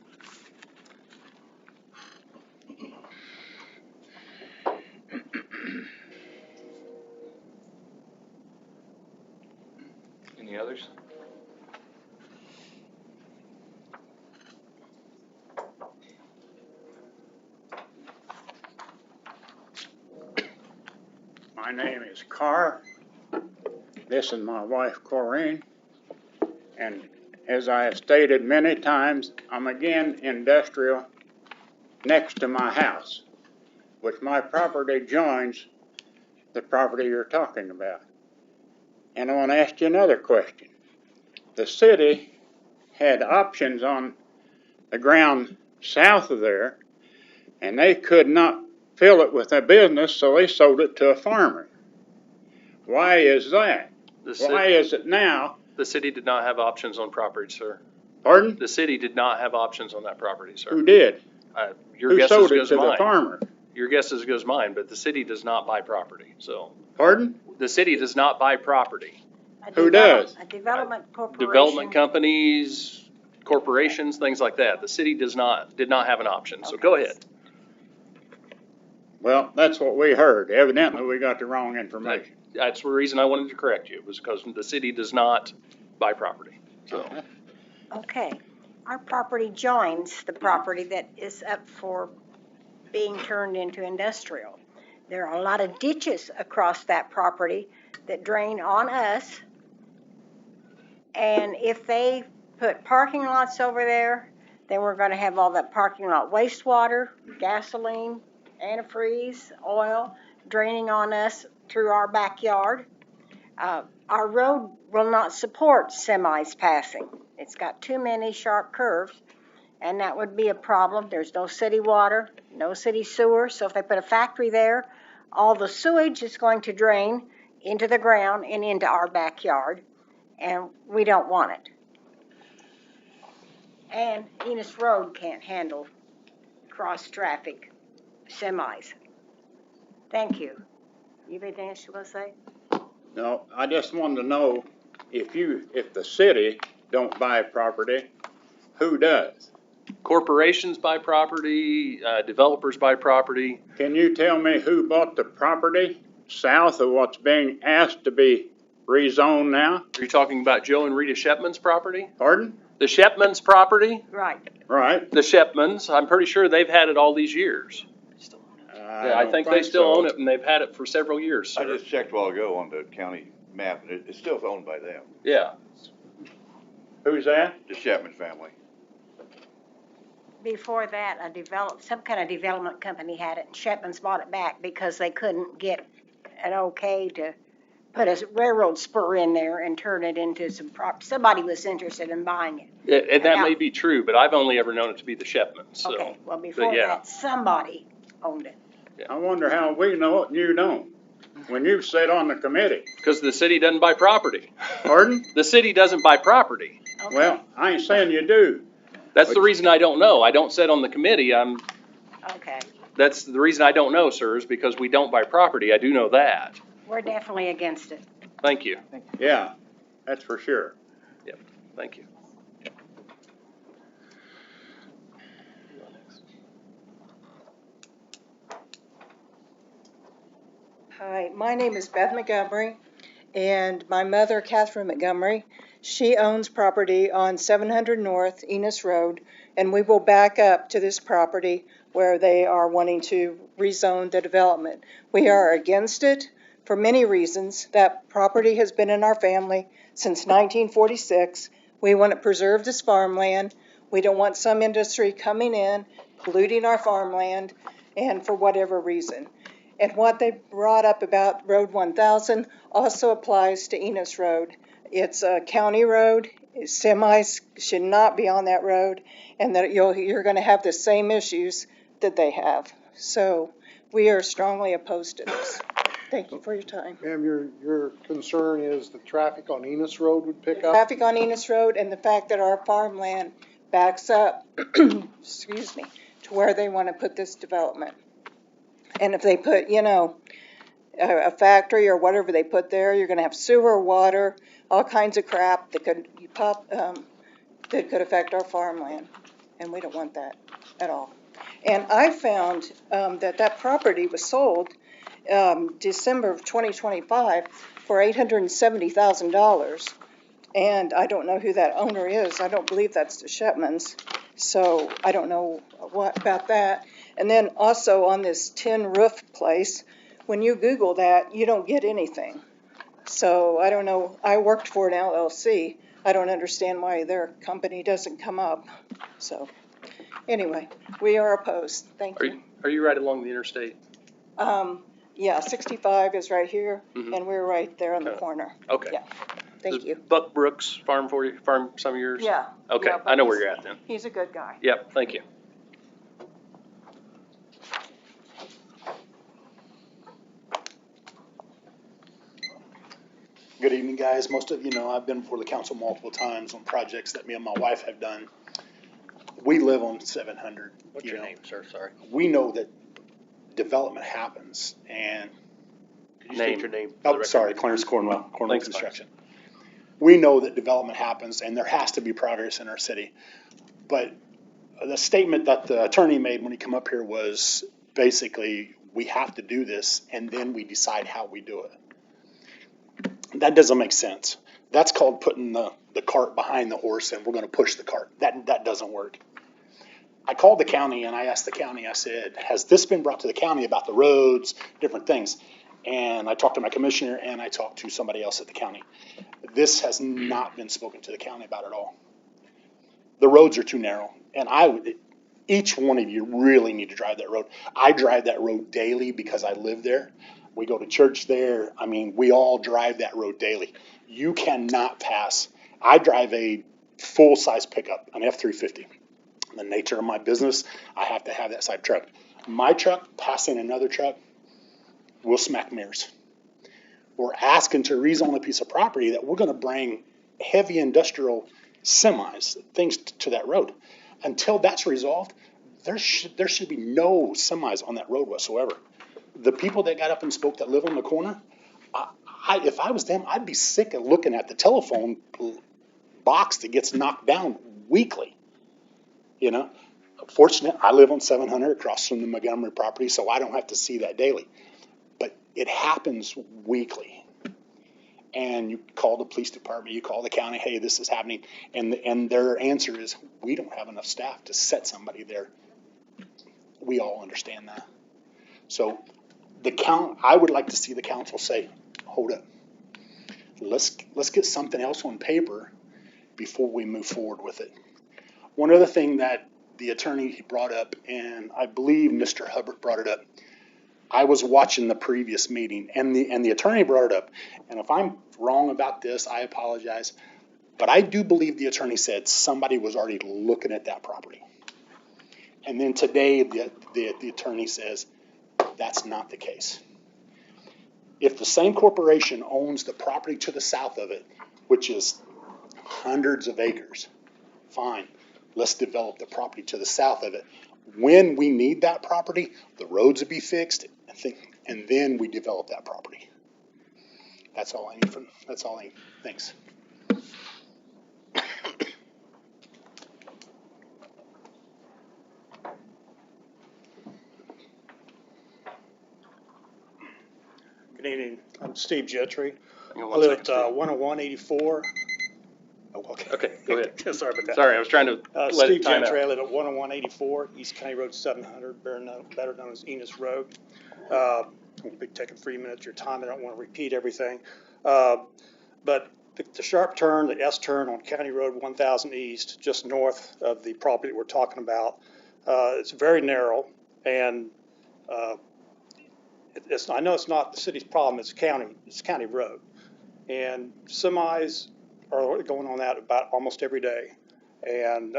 Any others? My name is Carr. This is my wife, Corrine. And as I have stated many times, I'm again industrial next to my house, which my property joins the property you're talking about. And I want to ask you another question. The city had options on the ground south of there, and they could not fill it with a business, so they sold it to a farmer. Why is that? Why is it now? The city did not have options on property, sir. Pardon? The city did not have options on that property, sir. Who did? Your Who guess sold is it goes to mine. the farmer? Your guess is goes mine, but the city does not buy property, so. Pardon? The city does not buy property. Who does? A development corporation. Development companies, corporations, things like that. The city did not have an option, so go ahead. Well, that's what we heard. Evidently, we got the wrong information. That's the reason I wanted to correct you, was because the city does not buy property, so. Okay. Our property joins the property that is up for being turned into industrial. there are a lot of ditches across that property that drain on us. And if they put parking lots over there, then we're gonna have all that parking lot wastewater, gasoline, antifreeze, oil draining on us through our backyard. Our road will not support semis passing. It's got too many sharp curves, and that would be a problem. There's no city water, no city sewer, so if they put a factory there, all the sewage is going to drain into the ground and into our backyard, and we don't want it. And Enos Road can't handle cross-traffic semis. Thank you. You have anything else you want to say? No, I just wanted to know if the city don't buy property, who does? Corporations buy property, developers buy property. Can you tell me who bought the property south of what's being asked to be rezoned now? Are you talking about Joe and Rita Shepman's property? Pardon? The Shepman's property? Right. Right. The Shepmans, I'm pretty sure they've had it all these years. Yeah, I think they still own it, and they've had it for several years, sir. I just checked a while ago on the county map, and it's still owned by them, Yeah. Who's that? the Chapman family. Before that, some kind of development company had it, and Shepman's bought it back because they couldn't get an okay to put a railroad spur in there and turn it into somebody was interested in buying it. And that Now- may be true, but I've only ever known it to be the Shepmans, so. Okay, well, before yeah. that, somebody owned it. I wonder how we know it and you don't, when you sit on the committee. Because the city doesn't buy property. Pardon? The city doesn't buy property. Okay. Well, I ain't saying you do. That's the reason I don't know. I don't sit on the committee. Okay, That's the reason I don't know, sir, is because we don't buy property. I do know that. we're definitely against it. Thank you. Yeah, that's for sure. Thank you. Hi, my name is Beth Montgomery, and my mother, Catherine Montgomery, she owns property on 700 North Enos Road, and we will back up to this property where they are wanting to rezone the development. We are against it for many reasons. That property has been in our family since 1946. We want it preserved as farmland. We don't want some industry coming in, polluting our farmland, and for whatever reason. And what they brought up about Road 1000 also applies to Enos Road. It's a county road. Semis should not be on that road, and that you're going to have the same issues that they have. So we are strongly opposed to this. Thank you for your time. Ma'am, your concern is the traffic on Enos Road would pick up? Traffic on Enos Road and the fact that our farmland backs up, excuse me, to where they want to put this development. And if they put, a factory or whatever they put there, you're going to have sewer, water, all kinds of crap that could affect our farmland, and we don't want that at all. And I found that property was sold December of 2025 for $870,000, and I don't know who that owner is. I don't believe that's the Shepmans, so I don't know what about that. And then also on this tin roof place, when you Google that, you don't get anything. So I don't know. I worked for an LLC. I don't understand why their company doesn't come up. So anyway, we are opposed. Thank you. Are you right along the interstate? Yeah, 65 is right here, and we're right there on the Okay. corner. Okay. Yeah. Thank Does you. Buck Brooks farm some of yours? Yeah. Okay, Yeah, but I know where you're at then. He's a good guy. Yep, thank you. Good evening, guys. Most of you know I've been before the council multiple times on projects that me and my wife have done. We live on 700. What's your name, sir? Sorry. We know that development happens, and Could you state your name? for the oh, record? sorry, Clarence Cornwell, Cornwell Thanks, Construction. We know that development happens, and there has to be progress in our city. But the statement that the attorney made when he came up here was basically, we have to do this, and then we decide how we do it. That doesn't make sense. That's called putting the cart behind the horse, and we're going to push the cart. That doesn't work. I called the county and I asked the county, I said, has this been brought to the county about the roads, different things? And I talked to my commissioner and I talked to somebody else at the county. This has not been spoken to the county about at all. The roads are too narrow, and each one of you really need to drive that road. I drive that road daily because I live there. We go to church there. I mean, we all drive that road daily. You cannot pass. I drive a full-size pickup, an F-350. The nature of my business, I have to have that side truck. My truck passing another truck will smack mirrors. We're asking to rezone a piece of property that we're going to bring heavy industrial semis, things to that road. Until that's resolved, there should be no semis on that road whatsoever. The people that got up and spoke that live on the corner, if I was them, I'd be sick of looking at the telephone box that gets knocked down weekly. You know, fortunate, I live on 700 across from the Montgomery property, so I don't have to see that daily. But it happens weekly. And you call the police department, you call the county, hey, this is happening. And their answer is, we don't have enough staff to set somebody there. We all understand that. So I would like to see the council say, hold up. Let's get something else on paper before we move forward with it. One other thing that the attorney brought up, and I believe Mr. Hubbard brought it up, I was watching the previous meeting, and the attorney brought it up. And if I'm wrong about this, I apologize. But I do believe the attorney said somebody was already looking at that property. And then today, the attorney says that's not the case. If the same corporation owns the property to the south of it, which is hundreds of acres, fine. Let's develop the property to the south of it. When we need that property, the roads will be fixed, and then we develop that property. That's all I need that's all I need. Thanks. Good evening. I'm Steve Gentry. I live at 10184. Oh, okay. Okay, go ahead. Sorry about that. Sorry, I was trying to let Steve it time Gentry. I out. live at 10184 East County Road 700, better known as Enos Road. I'm going to be taking 3 minutes of your time. I don't want to repeat everything. But the sharp turn, the S turn on County Road 1000 East, just north of the property that we're talking about, it's very narrow, and I know it's not the city's problem. It's county road, and semis are going on that about almost every day, and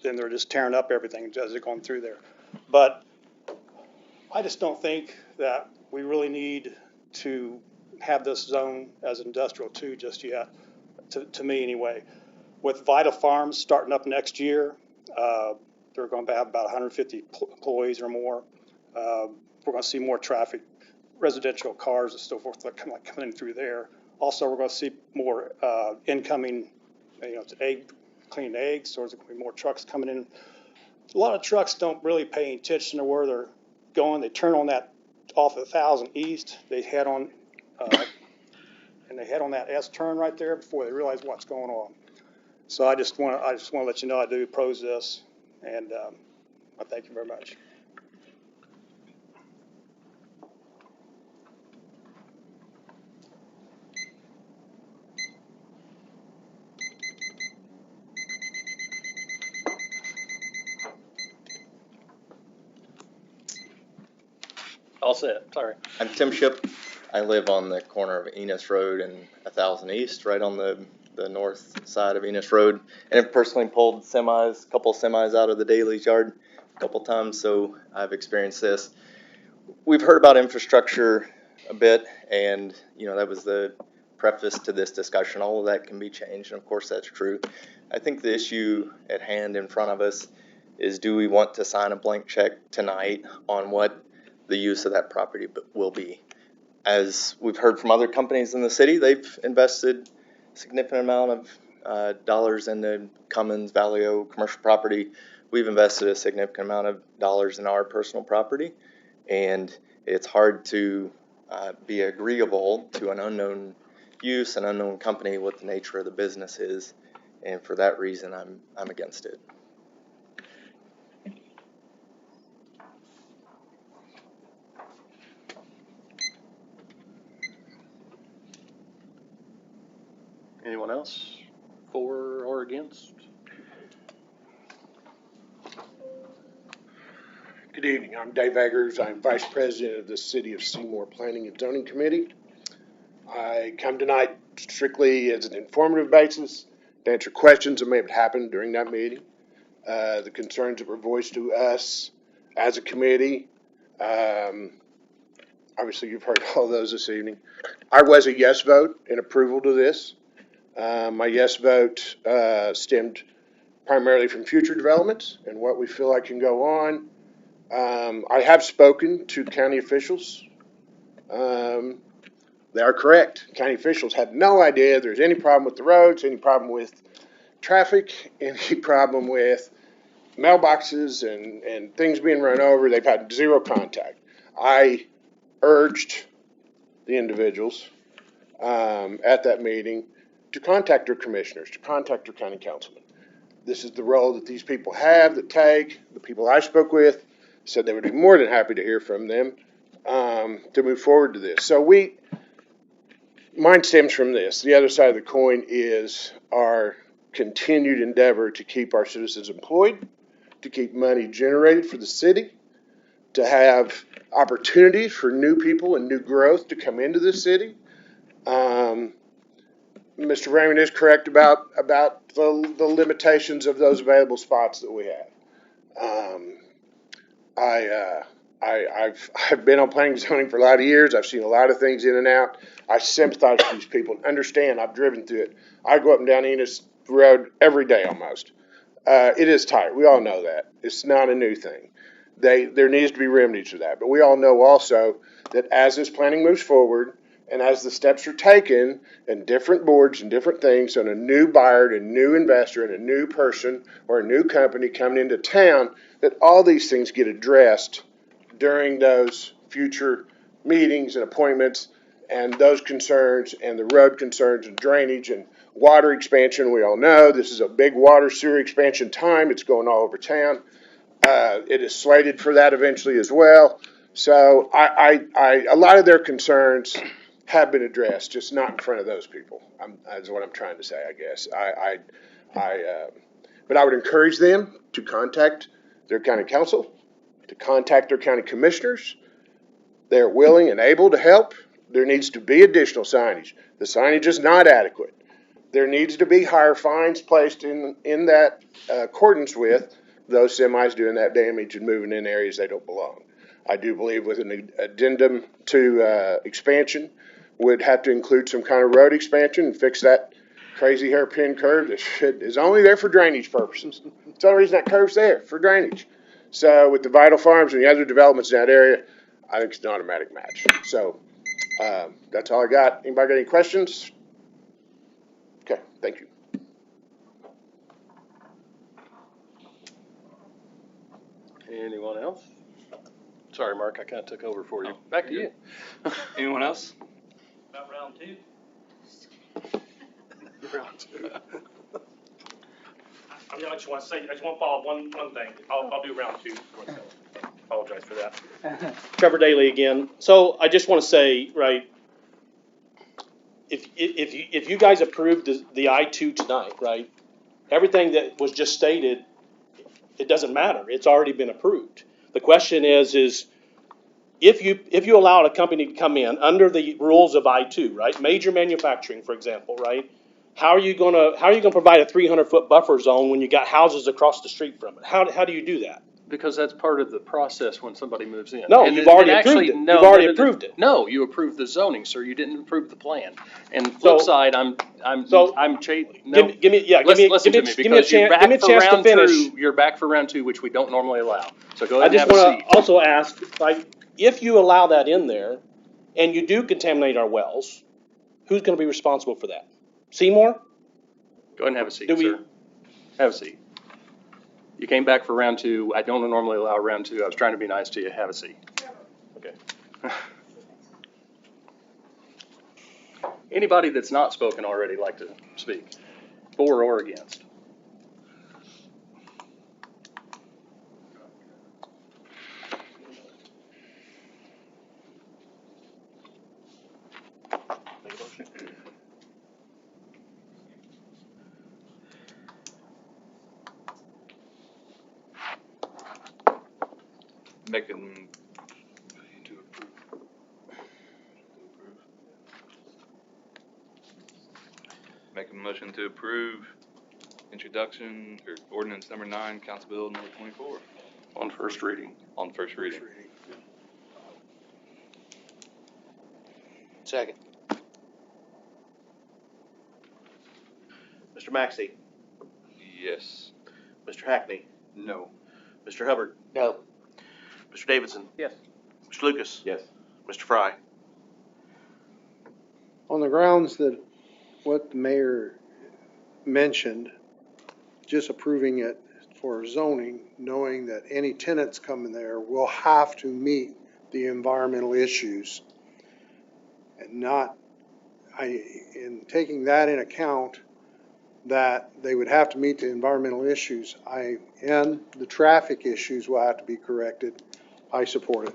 then they're just tearing up everything as they're going through there. But I just don't think that we really need to have this zone as industrial too just yet, to me anyway. With Vital Farms starting up next year, they're going to have about 150 employees or more. We're going to see more traffic, residential cars and so forth coming in through there. Also, we're going to see more incoming, clean eggs, so there's going to be more trucks coming in. A lot of trucks don't really pay attention to where they're going. They turn on that off of 1000 East. They head on, and they head on that S turn right there before they realize what's going on. So I just want to let you know I do oppose this, and I thank you very much. All set, sorry. I'm Tim Ship. I live on the corner of Enos Road and 1000 East, right on the north side of Enos Road. And I've personally pulled a couple semis out of the Daly's yard a couple times, so I've experienced this. We've heard about infrastructure a bit, and that was the preface to this discussion. All of that can be changed, and of course that's true. I think the issue at hand in front of us is, do we want to sign a blank check tonight on what the use of that property will be? As we've heard from other companies in the city, they've invested a significant amount of dollars into Cummins, Valeo commercial property. We've invested a significant amount of dollars in our personal property, and it's hard to be agreeable to an unknown use, an unknown company, what the nature of the business is, and for that reason I'm against it. against? Good evening. I'm Dave Eggers. I'm Vice President of the City of Seymour Planning and Zoning Committee. I come tonight strictly as an informative basis to answer questions that may have happened during that meeting, the concerns that were voiced to us as a committee. Obviously, you've heard all those this evening. I was a yes vote in approval to this. My yes vote stemmed primarily from future developments and what we feel like can go on. I have spoken to county officials. They are correct. County officials had no idea there's any problem with the roads, any problem with traffic, any problem with mailboxes and things being run over. They've had zero contact. I urged the individuals at that meeting to contact their commissioners, to contact their county councilmen. This is the role that these people have, that take. The people I spoke with said they would be more than happy to hear from them to move forward to this. So mine stems from this. The other side of the coin is our continued endeavor to keep our citizens employed, to keep money generated for the city, to have opportunities for new people and new growth to come into the city. Mr. Raymond is correct about the limitations of those available spots that we have. I've been on planning and zoning for a lot of years. I've seen a lot of things in and out. I sympathize with these people and understand. I've driven through it. I go up and down Enos Road every day almost. It is tight. We all know that. It's not a new thing. There needs to be remedies for that. But we all know also that as this planning moves forward and as the steps are taken and different boards and different things and a new buyer and a new investor and a new person or a new company coming into town, that all these things get addressed during those future meetings and appointments, and those concerns and the road concerns and drainage and water expansion. We all know this is a big water sewer expansion time. It's going all over town. It is slated for that eventually as well. So a lot of their concerns have been addressed, just not in front of those people. That's what I'm trying to say, I guess. But I would encourage them to contact their county council, to contact their county commissioners. They're willing and able to help. There needs to be additional signage. The signage is not adequate. There needs to be higher fines placed in that accordance with those semis doing that damage and moving in areas they don't belong. I do believe with an addendum to expansion would have to include some kind of road expansion and fix that crazy hairpin curve that is only there for drainage purposes. It's the only reason that curve's there, for drainage. So with the Vital Farms and the other developments in that area, I think it's an automatic match. So that's all I got. Anybody got any questions? Okay, thank you. Anyone else? Sorry, Mark, I kind of took over for you. Back to you. Anyone else? About round two? Round two. I just want to follow up one thing. I'll do round two. Apologize for that. Trevor Daly again. So I just want to say, right, if you guys approved the I-2 tonight, right, everything that was just stated, it doesn't matter. It's already been approved. The question is if you allow a company to come in under the rules of I-2, right, major manufacturing, for example, right, how are you gonna provide a 300-foot buffer zone when you got houses across the street from it? How do you do that? Because that's part of the process when somebody moves in. No, And you've already approved it. You've already approved it. No, you approved the zoning, sir. You didn't approve the plan. And flip side, Listen to me, because you're back for round two. You're back for round two, which we don't normally allow. So go ahead and have a seat. I just want to also ask, like, if you allow that in there, and you do contaminate our wells, who's going to be responsible for that? Seymour? Go ahead and have a seat, sir. Have a seat. You came back for round two. I don't normally allow round two. I was trying to be nice to you. Have a seat. Okay. Anybody that's not spoken already like to speak, for or against? Making Make a motion to approve introduction or ordinance number 9, Council Bill number 24 On first reading. on first reading. Second. Mr. Maxey, Yes. Mr. Hackney, No. Mr. Hubbard, No. Mr. Davidson, Yes. Mr. Lucas, Yes. Mr. Fry. On the grounds that what the mayor mentioned, just approving it for zoning, knowing that any tenants coming there will have to meet the environmental issues. And in taking that in account, that they would have to meet the environmental issues, and the traffic issues will have to be corrected, I support it.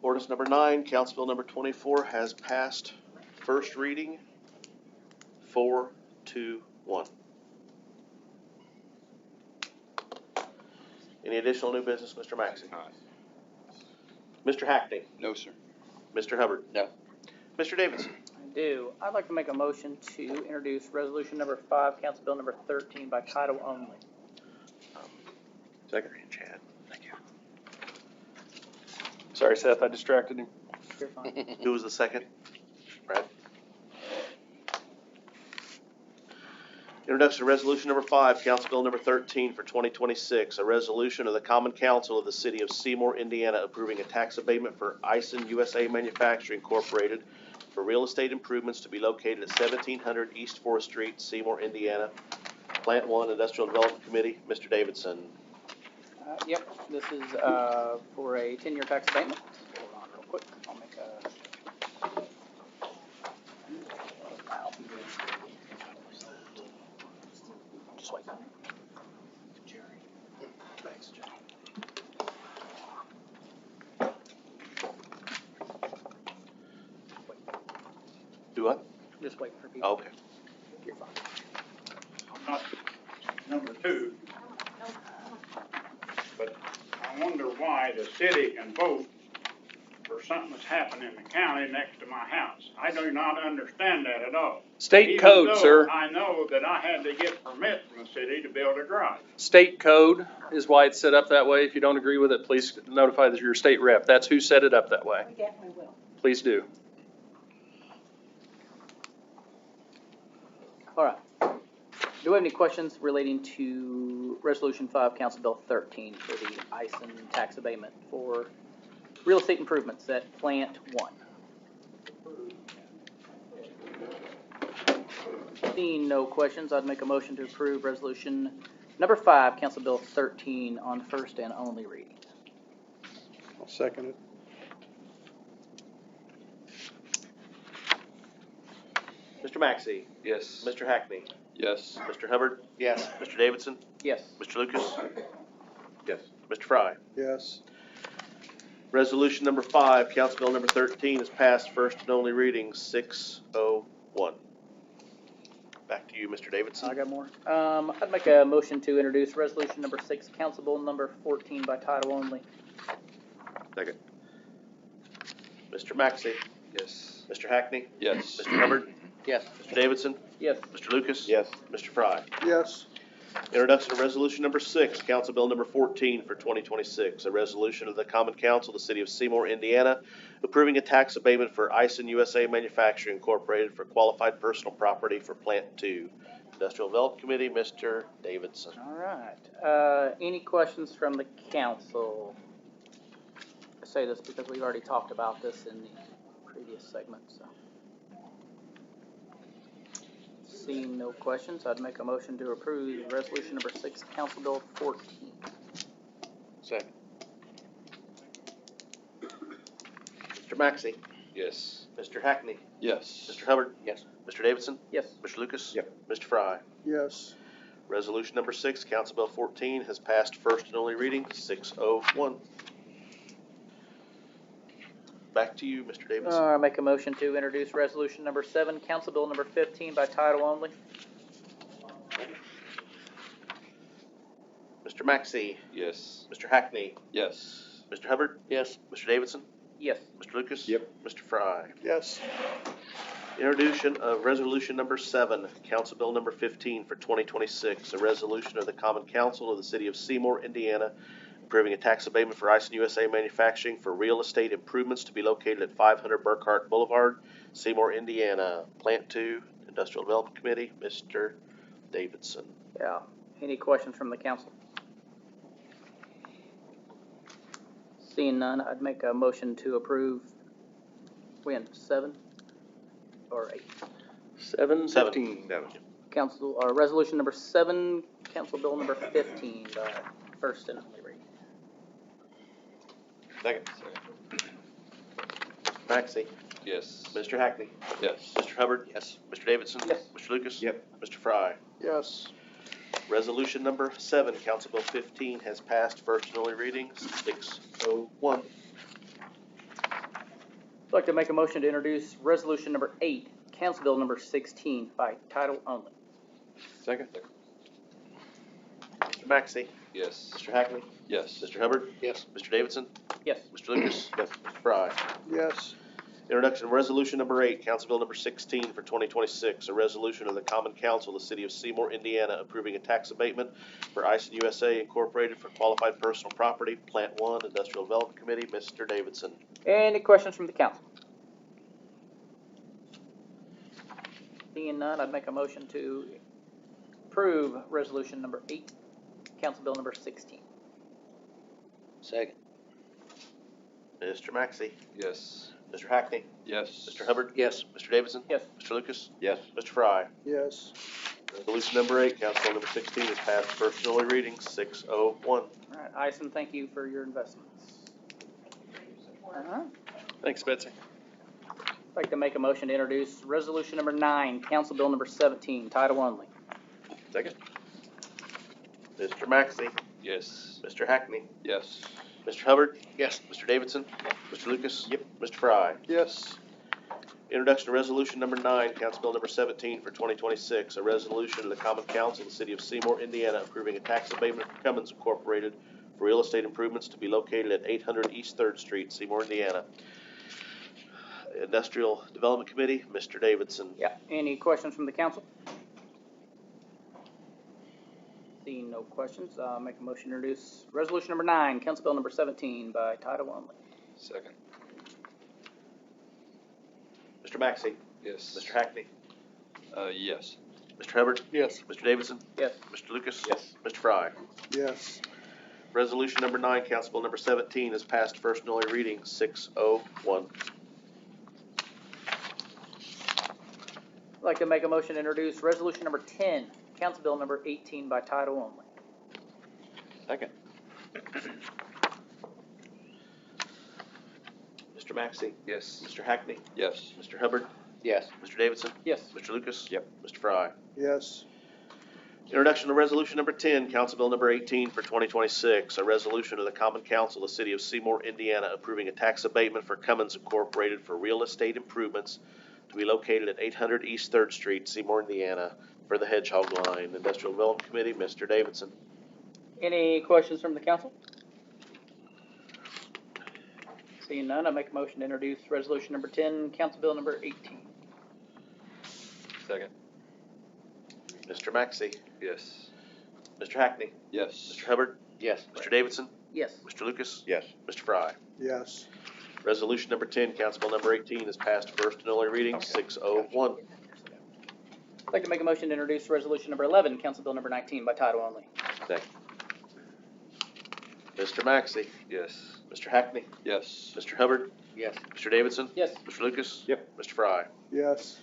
Ordinance number 9, Council Bill number 24 has passed first reading, 4-1. Any additional new business, Mr. Maxey? Mr. Hackney, No, sir. Mr. Hubbard. No. Mr. Davidson. I do. I'd like to make a motion to introduce resolution number 5, Council Bill number 13 by title only. Second reading, Chad. Thank you. Sorry, Seth, I distracted him. You're fine. Who was the second? Brad. Introduction of resolution number 5, Council Bill number 13 for 2026, a resolution of the Common Council of the City of Seymour, Indiana, approving a tax abatement for Ison USA Manufacturing Incorporated for real estate improvements to be located at 1700 East 4th Street, Seymour, Indiana. Plant 1, Industrial Development Committee, Mr. Davidson. Yep, this is for a 10-year tax abatement. Hold on real quick. I'll make a... Just wait. Thanks, Jerry. Do what? Just wait for people. Okay. You're fine. Not number 2. But I wonder why the city can vote for something that's happened in the county next to my house. I do not understand that at all. State Even code, though sir. I know that I had to get permit from the city to build a garage. State code is why it's set up that way. If you don't agree with it, please notify your state rep. That's who set it up that way. We definitely will. Please do. All right. Do we have any questions relating to Resolution 5, Council Bill 13 for the Ison tax abatement for real estate improvements at Plant 1? Seeing no questions, I'd make a motion to approve Resolution number 5, Council Bill 13 on first and only reading. I'll second it. Mr. Maxey, Yes. Mr. Hackney, Yes. Mr. Hubbard, Yes. Mr. Davidson, Yes. Mr. Lucas, Yes. Mr. Fry. Yes. Resolution number 5, Council Bill number 13 is passed first and only reading, 601. Back to you, Mr. Davidson. I got more. I'd make a motion to introduce Resolution number 6, Council Bill number 14 by title only. Second. Mr. Maxey, Yes. Mr. Hackney, Yes. Mr. Hubbard, Yes. Mr. Davidson, Yes. Mr. Lucas. Yes. Mr. Fry. Yes. Introduction of Resolution number 6, Council Bill number 14 for 2026, a resolution of the Common Council of the City of Seymour, Indiana, approving a tax abatement for Ison USA Manufacturing Incorporated for qualified personal property for Plant 2. Industrial Development Committee, Mr. Davidson. All right. Any questions from the council? I say this because we've already talked about this in the previous segment, so. Seeing no questions, I'd make a motion to approve Resolution number 6, Council Bill 14. Second. Mr. Maxey, Yes. Mr. Hackney, Yes. Mr. Hubbard, Yes. Mr. Davidson, Yes. Mr. Lucas. Yep. Mr. Fry. Yes. Resolution number 6, Council Bill 14 has passed first and only reading, 601. Back to you, Mr. Davidson. I make a motion to introduce Resolution number 7, Council Bill number 15 by title only. Mr. Maxey, Yes. Mr. Hackney, Yes. Mr. Hubbard, Yes. Mr. Davidson, Yes. Mr. Lucas. Yep. Mr. Fry. Yes. Introduction of resolution number 7, Council Bill number 15 for 2026, a resolution of the Common Council of the City of Seymour, Indiana, approving a tax abatement for Ison USA Manufacturing for real estate improvements to be located at 500 Burkhart Boulevard, Seymour, Indiana. Plant 2, Industrial Development Committee, Mr. Davidson. Yeah. Any questions from the council? Seeing none, I'd make a motion to approve. When, 7 or 8? 7:15. Council, resolution number 7, council bill number 15, first and only reading. Second. Maxey, Yes. Mr. Hackney, Yes. Mr. Hubbard, Yes. Mr. Davidson. Yes. Mr. Lucas. Yep. Mr. Fry. Yes. Resolution number 7, Council Bill 15 has passed first and only reading, 601. I'd like to make a motion to introduce resolution number 8, council bill number 16 by title only. Second. Mr. Maxey, Yes. Mr. Hackney, Yes. Mr. Hubbard, Yes. Mr. Davidson, Yes. Mr. Lucas. Yes. Mr. Fry. Yes. Introduction of resolution number 8, Council Bill number 16 for 2026, a resolution of the Common Council of the City of Seymour, Indiana, approving a tax abatement for Ison USA Incorporated for qualified personal property, Plant 1, Industrial Development Committee, Mr. Davidson. Any questions from the council? Seeing none, I'd make a motion to approve resolution number 8, council bill number 16. Second. Mr. Maxey, Yes. Mr. Hackney, Yes. Mr. Hubbard, Yes. Mr. Davidson, Yes. Mr. Lucas, Yes. Mr. Fry. Yes. Resolution number 8, Council Bill number 16 is passed first and only reading, 601. All right, Ison, thank you for your investments. Thanks, Betsy. I'd like to make a motion to introduce resolution number 9, council bill number 17, title only. Second. Mr. Maxey, Yes. Mr. Hackney, Yes. Mr. Hubbard, Yes. Mr. Davidson, Mr. Lucas. Yep. Mr. Fry. Yes. Introduction of resolution number 9, Council Bill number 17 for 2026, a resolution of the Common Council of the City of Seymour, Indiana, approving a tax abatement for Cummins Incorporated for real estate improvements to be located at 800 East 3rd Street, Seymour, Indiana. Industrial Development Committee, Mr. Davidson. Yeah, any questions from the council? Seeing no questions, make a motion to introduce resolution number 9, council bill number 17 by title only. Second. Mr. Maxey, Yes. Mr. Hackney, Yes. Mr. Hubbard, Yes. Mr. Davidson, Yes. Mr. Lucas. Yes. Mr. Fry. Yes. Resolution number 9, Council Bill number 17 is passed first and only reading, 601. I'd like to make a motion to introduce resolution number 10, council bill number 18 by title only. Second. Mr. Maxey, Yes. Mr. Hackney, Yes. Mr. Hubbard, Yes. Mr. Davidson, Yes. Mr. Lucas. Yep. Mr. Fry. Yes. Introduction of resolution number 10, Council Bill number 18 for 2026, a resolution of the Common Council of the City of Seymour, Indiana, approving a tax abatement for Cummins Incorporated for real estate improvements to be located at 800 East 3rd Street, Seymour, Indiana, for the Hedgehog Line. Industrial Development Committee, Mr. Davidson. Any questions from the council? Seeing none, I make a motion to introduce resolution number 10, council bill number 18. Second. Mr. Maxey, Yes. Mr. Hackney, Yes. Mr. Hubbard, Yes. Mr. Davidson, Yes. Mr. Lucas, Yes. Mr. Fry. Yes. Resolution number 10, Council Bill number 18 is passed first and only reading, 601. I'd like to make a motion to introduce resolution number 11, council bill number 19 by title only. Second. Mr. Maxey, Yes. Mr. Hackney, Yes. Mr. Hubbard, Yes. Mr. Davidson, Yes. Mr. Lucas. Yep. Mr. Fry. Yes.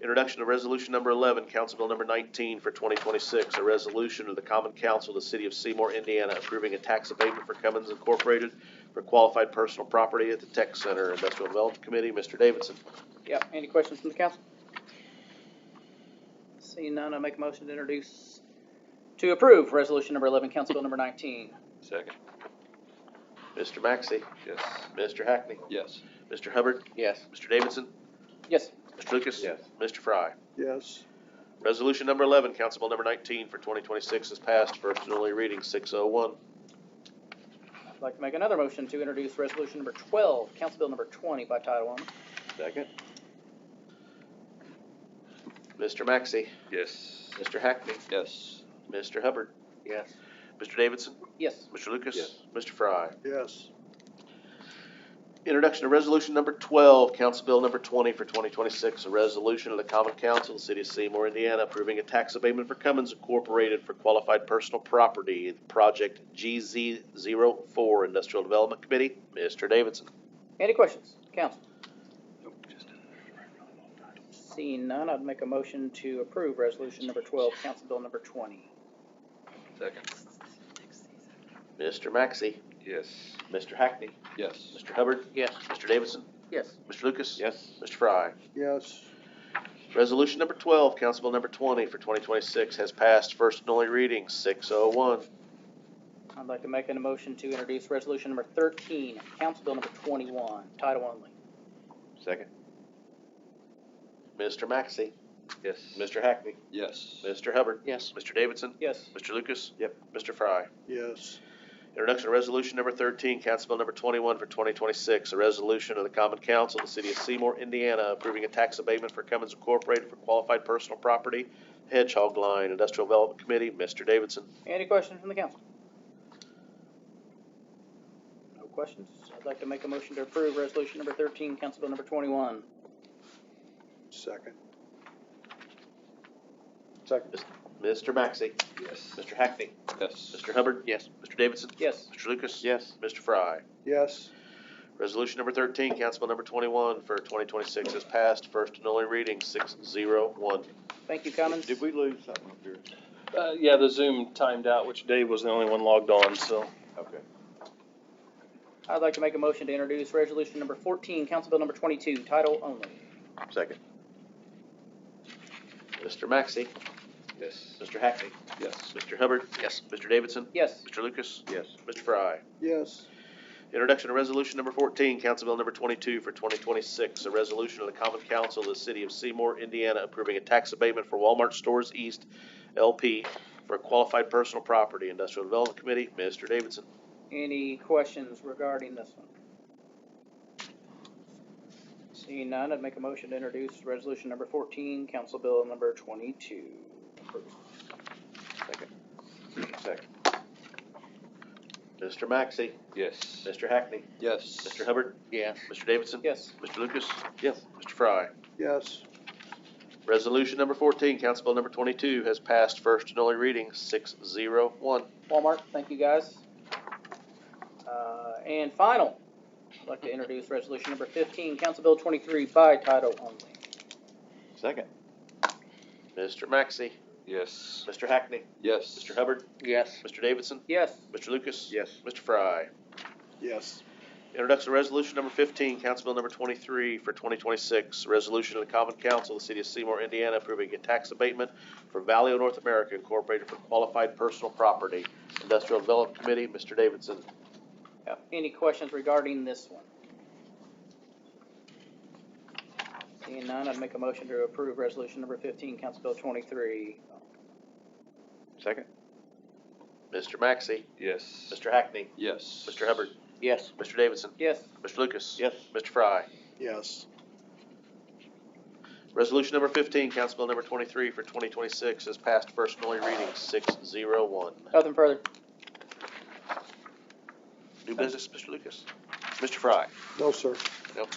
Introduction of resolution number 11, Council Bill number 19 for 2026, a resolution of the Common Council of the City of Seymour, Indiana, approving a tax abatement for Cummins Incorporated for qualified personal property at the Tech Center. Industrial Development Committee, Mr. Davidson. Yeah, any questions from the council? Seeing none, I make a motion to approve resolution number 11, council bill number 19. Second. Mr. Maxey, Yes. Mr. Hackney, Yes. Mr. Hubbard, Yes. Mr. Davidson, Yes. Mr. Lucas. Yes. Mr. Fry. Yes. Resolution number 11, Council Bill number 19 for 2026 is passed, first and only reading, 601. I'd like to make another motion to introduce resolution number 12, Council Bill number 20 by title only. Second? Mr. Maxey, Yes. Mr. Hackney, Yes. Mr. Hubbard, Yes. Mr. Davidson, Yes. Mr. Lucas, Yes. Mr. Fry. Yes. Introduction of resolution number 12, Council Bill number 20 for 2026, a resolution of the Common Council of the City of Seymour, Indiana, approving a tax abatement for Cummins Incorporated for qualified personal property, project GZ04 Industrial Development Committee. Mr. Davidson. Any questions, council? Seeing none, I'd make a motion to approve resolution number 12, Council Bill number 20. Second. Mr. Maxey, Yes. Mr. Hackney, Yes. Mr. Hubbard, Yes. Mr. Davidson, Yes. Mr. Lucas, Yes. Mr. Fry. Yes. Resolution number 12, Council Bill number 20 for 2026 has passed first and only reading, 601. I'd like to make a motion to introduce resolution number 13, Council Bill number 21, title only. Second? Mr. Maxey, Yes. Mr. Hackney, Yes. Mr. Hubbard, Yes. Mr. Davidson, Yes. Mr. Lucas, Yep. Mr. Fry. Yes. Introduction of resolution number 13, Council Bill number 21 for 2026, a resolution of the Common Council of the City of Seymour, Indiana, approving a tax abatement for Cummins Incorporated for qualified personal property, Hedgehog Line Industrial Development Committee. Mr. Davidson. Any questions from the council? No questions. I'd like to make a motion to approve resolution number 13, Council Bill number 21. Second. Second? Mr. Maxey, Yes. Mr. Hackney, Yes. Mr. Hubbard, Yes. Mr. Davidson, Yes. Mr. Lucas, Yes. Mr. Fry. Yes. Resolution number 13, Council Bill number 21 for 2026 is passed, first and only reading, 601. Thank you, Cummins. Did we lose something up here? Yeah, the Zoom timed out, which Dave was the only one logged on, so. Okay. I'd like to make a motion to introduce resolution number 14, Council Bill number 22, title only. Second? Mr. Maxey, Yes. Mr. Hackney, Yes. Mr. Hubbard, Yes. Mr. Davidson, Yes. Mr. Lucas, Yes. Mr. Fry. Yes. Introduction of resolution number 14, Council Bill number 22 for 2026, a resolution of the Common Council of the City of Seymour, Indiana, approving a tax abatement for Walmart Stores East LP for qualified personal property, Industrial Development Committee. Mr. Davidson. Any questions regarding this one? Seeing none, I'd make a motion to introduce resolution number 14, Council Bill number 22. Approved. Second? Mr. Maxey, Yes. Mr. Hackney, Yes. Mr. Hubbard, Yes. Mr. Davidson, Yes. Mr. Lucas, Yes. Mr. Fry. Yes. Resolution number 14, Council Bill number 22 has passed first and only reading, 601. Walmart, thank you guys. And final, I'd like to introduce resolution number 15, Council Bill 23 by title only. Second? Mr. Maxey, Yes. Mr. Hackney, Yes. Mr. Hubbard, Yes. Mr. Davidson, Yes. Mr. Lucas, Yes. Mr. Fry. Yes. Introduction of resolution number 15, Council Bill number 23 for 2026, a resolution of the Common Council of the City of Seymour, Indiana, approving a tax abatement for Valeo North America Incorporated for qualified personal property, Industrial Development Committee. Mr. Davidson. Any questions regarding this one? Seeing none, I'd make a motion to approve resolution number 15, Council Bill 23. Second? Mr. Maxey, Yes. Mr. Hackney, Yes. Mr. Hubbard, Yes. Mr. Davidson, Yes. Mr. Lucas. Yes. Mr. Fry. Yes. Resolution number 15, Council Bill number 23 for 2026 has passed first and only reading, 601. Nothing further. New business, Mr. Lucas. Mr. Fry. No, sir. Nope.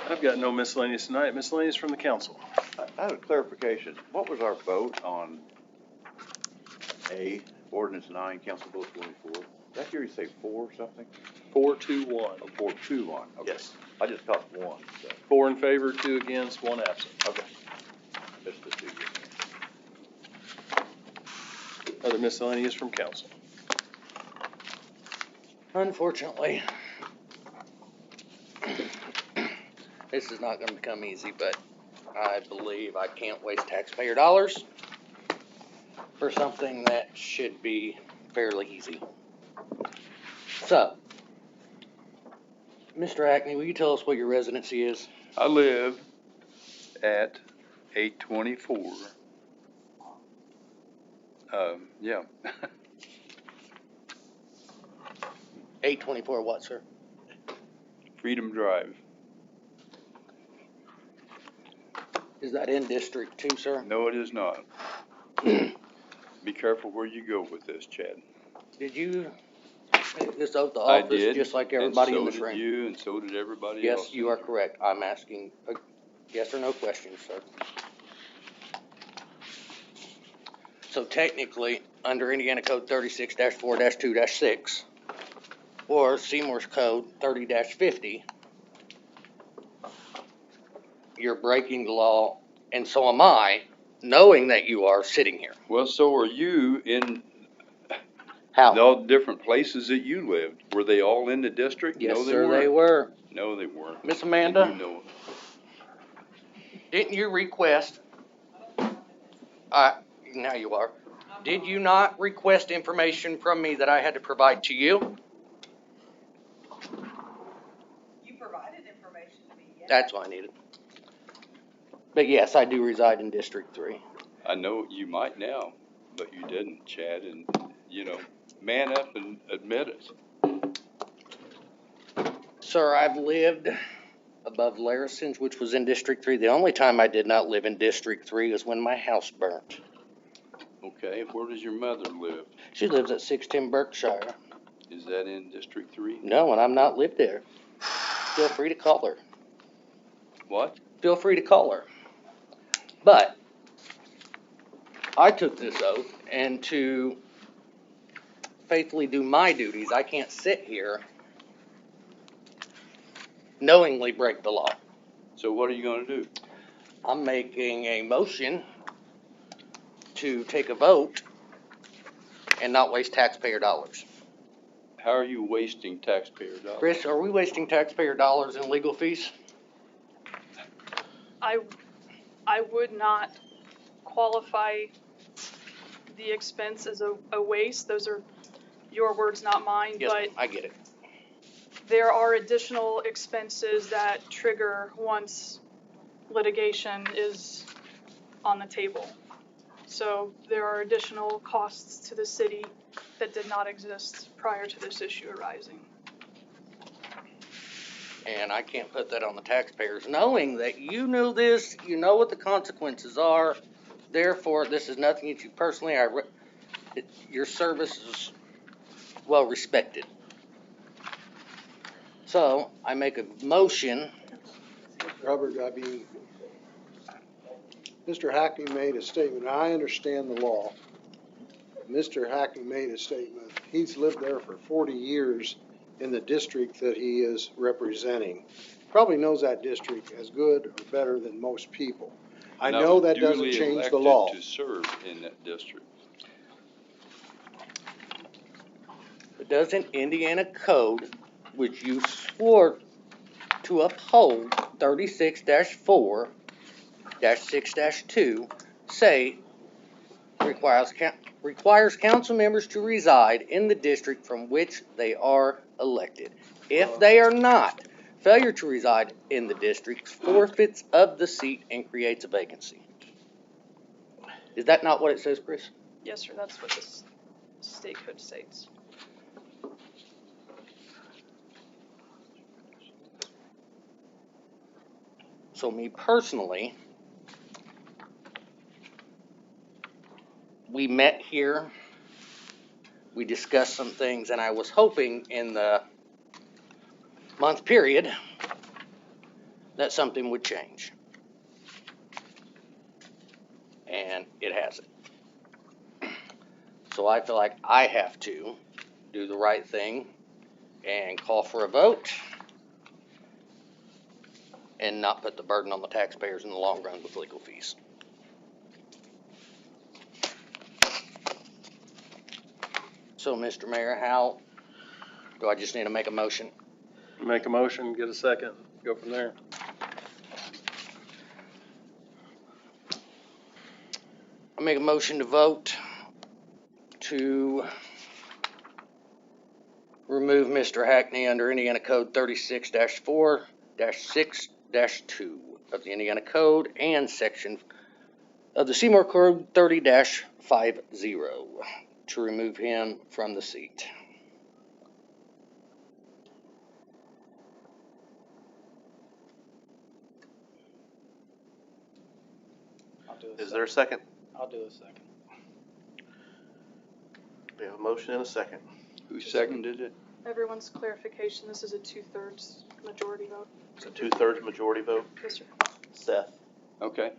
I've got no miscellaneous tonight. Miscellaneous from the council. I have a clarification. What was our vote on A, ordinance 9, Council Bill 24? Did I hear you say 4 or something? 4-2-1. Oh, 4-2-1, okay. Yes. I just caught 1, so, 4 in favor, 2 against, 1 absent. okay. Missed the 2. Other miscellaneous from council. Unfortunately, this is not gonna become easy, but I believe I can't waste taxpayer dollars for something that should be fairly easy. So, Mr. Hackney, will you tell us what your residency is? I live at 824 Yeah. 824 what, sir? Freedom Drive. Is that in District 2, sir? No, it is not. Be careful where you go with this, Chad. Did you take this oath of I office did. just like everybody in and this so did room? you, and so did everybody else. Yes, you are correct. I'm asking a yes or no question, sir. So technically, under Indiana Code 36-4-2-6, or Seymour's Code 30-50, you're breaking the law, and so am I, knowing that you are sitting here. Well, so are you in How? all the different places that you lived. Were they all in the district? Yes, No, they sir, weren't. they were. No, they weren't. Miss Amanda? And you know it. Didn't you request, now you are, did you not request information from me that I had to provide to you? You provided information to me, yes. That's what I needed. But yes, I do reside in District 3. I know you might now, but you didn't, Chad, and, you know, man up and admit it. Sir, I've lived above Larison's, which was in District 3. The only time I did not live in District 3 is when my house burnt. Okay, where does your mother live? She lives at 610 Berkshire. Is that in District 3? No, and I'm not lived there. Feel free to call her. What? Feel free to call her. But I took this oath, and to faithfully do my duties, I can't sit here knowingly break the law. So what are you going to do? I'm making a motion to take a vote and not waste taxpayer dollars. How are you wasting taxpayer dollars? Chris, are we wasting taxpayer dollars in legal fees? I would not qualify the expense as a waste. Those are your words, not mine. Yes, But I get it. there are additional expenses that trigger once litigation is on the table. So there are additional costs to the city that did not exist prior to this issue arising. And I can't put that on the taxpayers, knowing that you knew this, you know what the consequences are. Therefore, this is nothing against you personally. Your service is well respected. So I make a motion. Robert, I mean, Mr. Hackney made a statement. I understand the law. Mr. Hackney made a statement. He's lived there for 40 years in the district that he is representing. Probably knows that district as good or better than most people. I know that doesn't change the law. To serve in that district. But doesn't Indiana Code, which you swore to uphold, 36-4-6-2, say requires council members to reside in the district from which they are elected. If they are not, failure to reside in the district forfeits of the seat and creates a vacancy. Is that not what it says, Chris? Yes, sir, that's what this state code states. So me personally, we met here, we discussed some things, and I was hoping in the month period that something would change. And it hasn't. So I feel like I have to do the right thing and call for a vote and not put the burden on the taxpayers in the long run with legal fees. So, Mr. Mayor, how do I just need to make a motion? Make a motion, get a second, go from there. I make a motion to vote to remove Mr. Hackney under Indiana Code 36-4-6-2 of the Indiana Code and Section of the Seymour Code 30-50 to remove him from the seat. Is there a second? I'll do a second. We have a motion and a second. Who seconded it? Everyone's clarification, this is a 2/3 majority vote. It's a 2/3 majority vote. Yes, sir. Seth? Okay.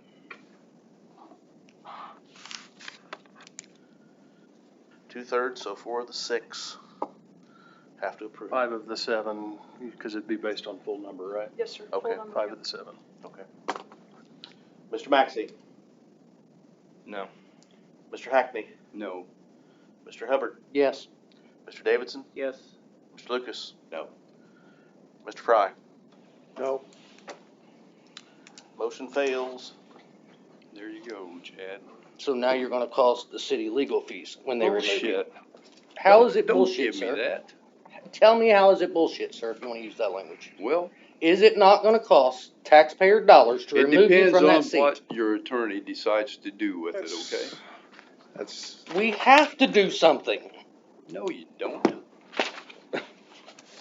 2/3, so 4 of the 6 have to approve. 5 of the 7, because it'd be based on full number, right? Yes, sir. Okay. Full number, 5 yeah. of the 7. Okay. Mr. Maxey? No. Mr. Hackney? No. Mr. Hubbard? Yes. Mr. Davidson? Yes. Mr. Lucas? No. Mr. Fry? No. Motion fails. There you go, Chad. So now you're gonna cost the city legal fees when they remove you. Bullshit. How is it Don't bullshit, give me sir? that. Tell me how is it bullshit, sir, if you wanna use that language. Well, Is it not gonna cost taxpayer dollars to it remove you depends from that on seat? what your attorney decides to do with it, okay? That's, We have to do something. No, you don't.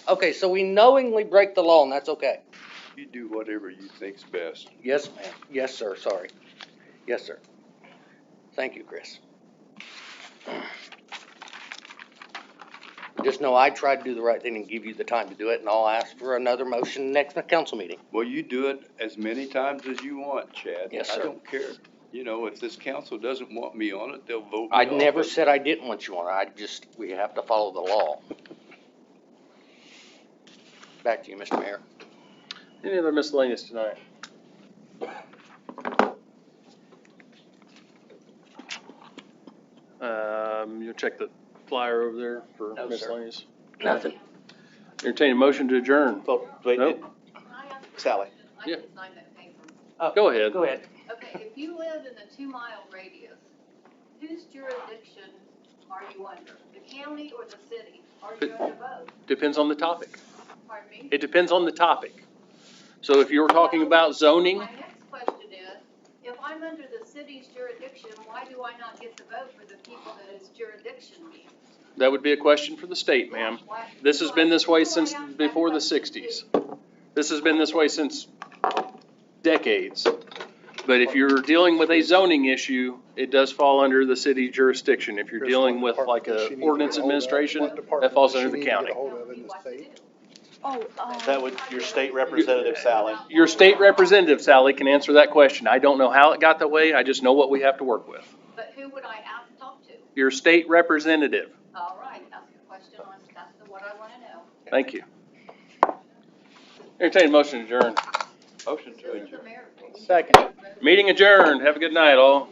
Okay, so we knowingly break the law and that's okay. You do whatever you think's best. Yes, ma'am. Yes, sir, sorry. Yes, sir. Thank you, Chris. Just know I tried to do the right thing and give you the time to do it, and I'll ask for another motion next council meeting. Well, you do it as many times as you want, Chad. Yes, I sir. don't care. You know, if this council doesn't want me on it, they'll vote me I off. never said I didn't want you on it. We have to follow the law. Back to you, Mr. Mayor. Any other miscellaneous tonight? You'll check the flyer over there for No, sir. miscellaneous? Nothing. Entertain a motion to adjourn. Oh, wait, Nope. Sally? Yeah. Go ahead. Go ahead. Okay, if you live in a 2-mile radius, whose jurisdiction are you under? The county or the city? Are you under both? Depends on the topic. Pardon me? It depends on the topic. So if you were talking about zoning, My next question is, if I'm under the city's jurisdiction, why do I not get to vote for the people that its jurisdiction means? that would be a question for the state, ma'am. This has been this way since before the 60s. This has been this way since decades. But if you're dealing with a zoning issue, it does fall under the city jurisdiction. If you're dealing with like a ordinance administration, that falls under the county. That would, your state representative, Sally. Your state representative, Sally, can answer that question. I don't know how it got that way, I just know what we have to work with. But who would I have to talk to? Your state representative. All right, that's the question, that's what I wanna know. Thank you. Entertain a motion to adjourn. Motion to This is adjourn. the mayor. Second. Meeting adjourned. Have a good night, all.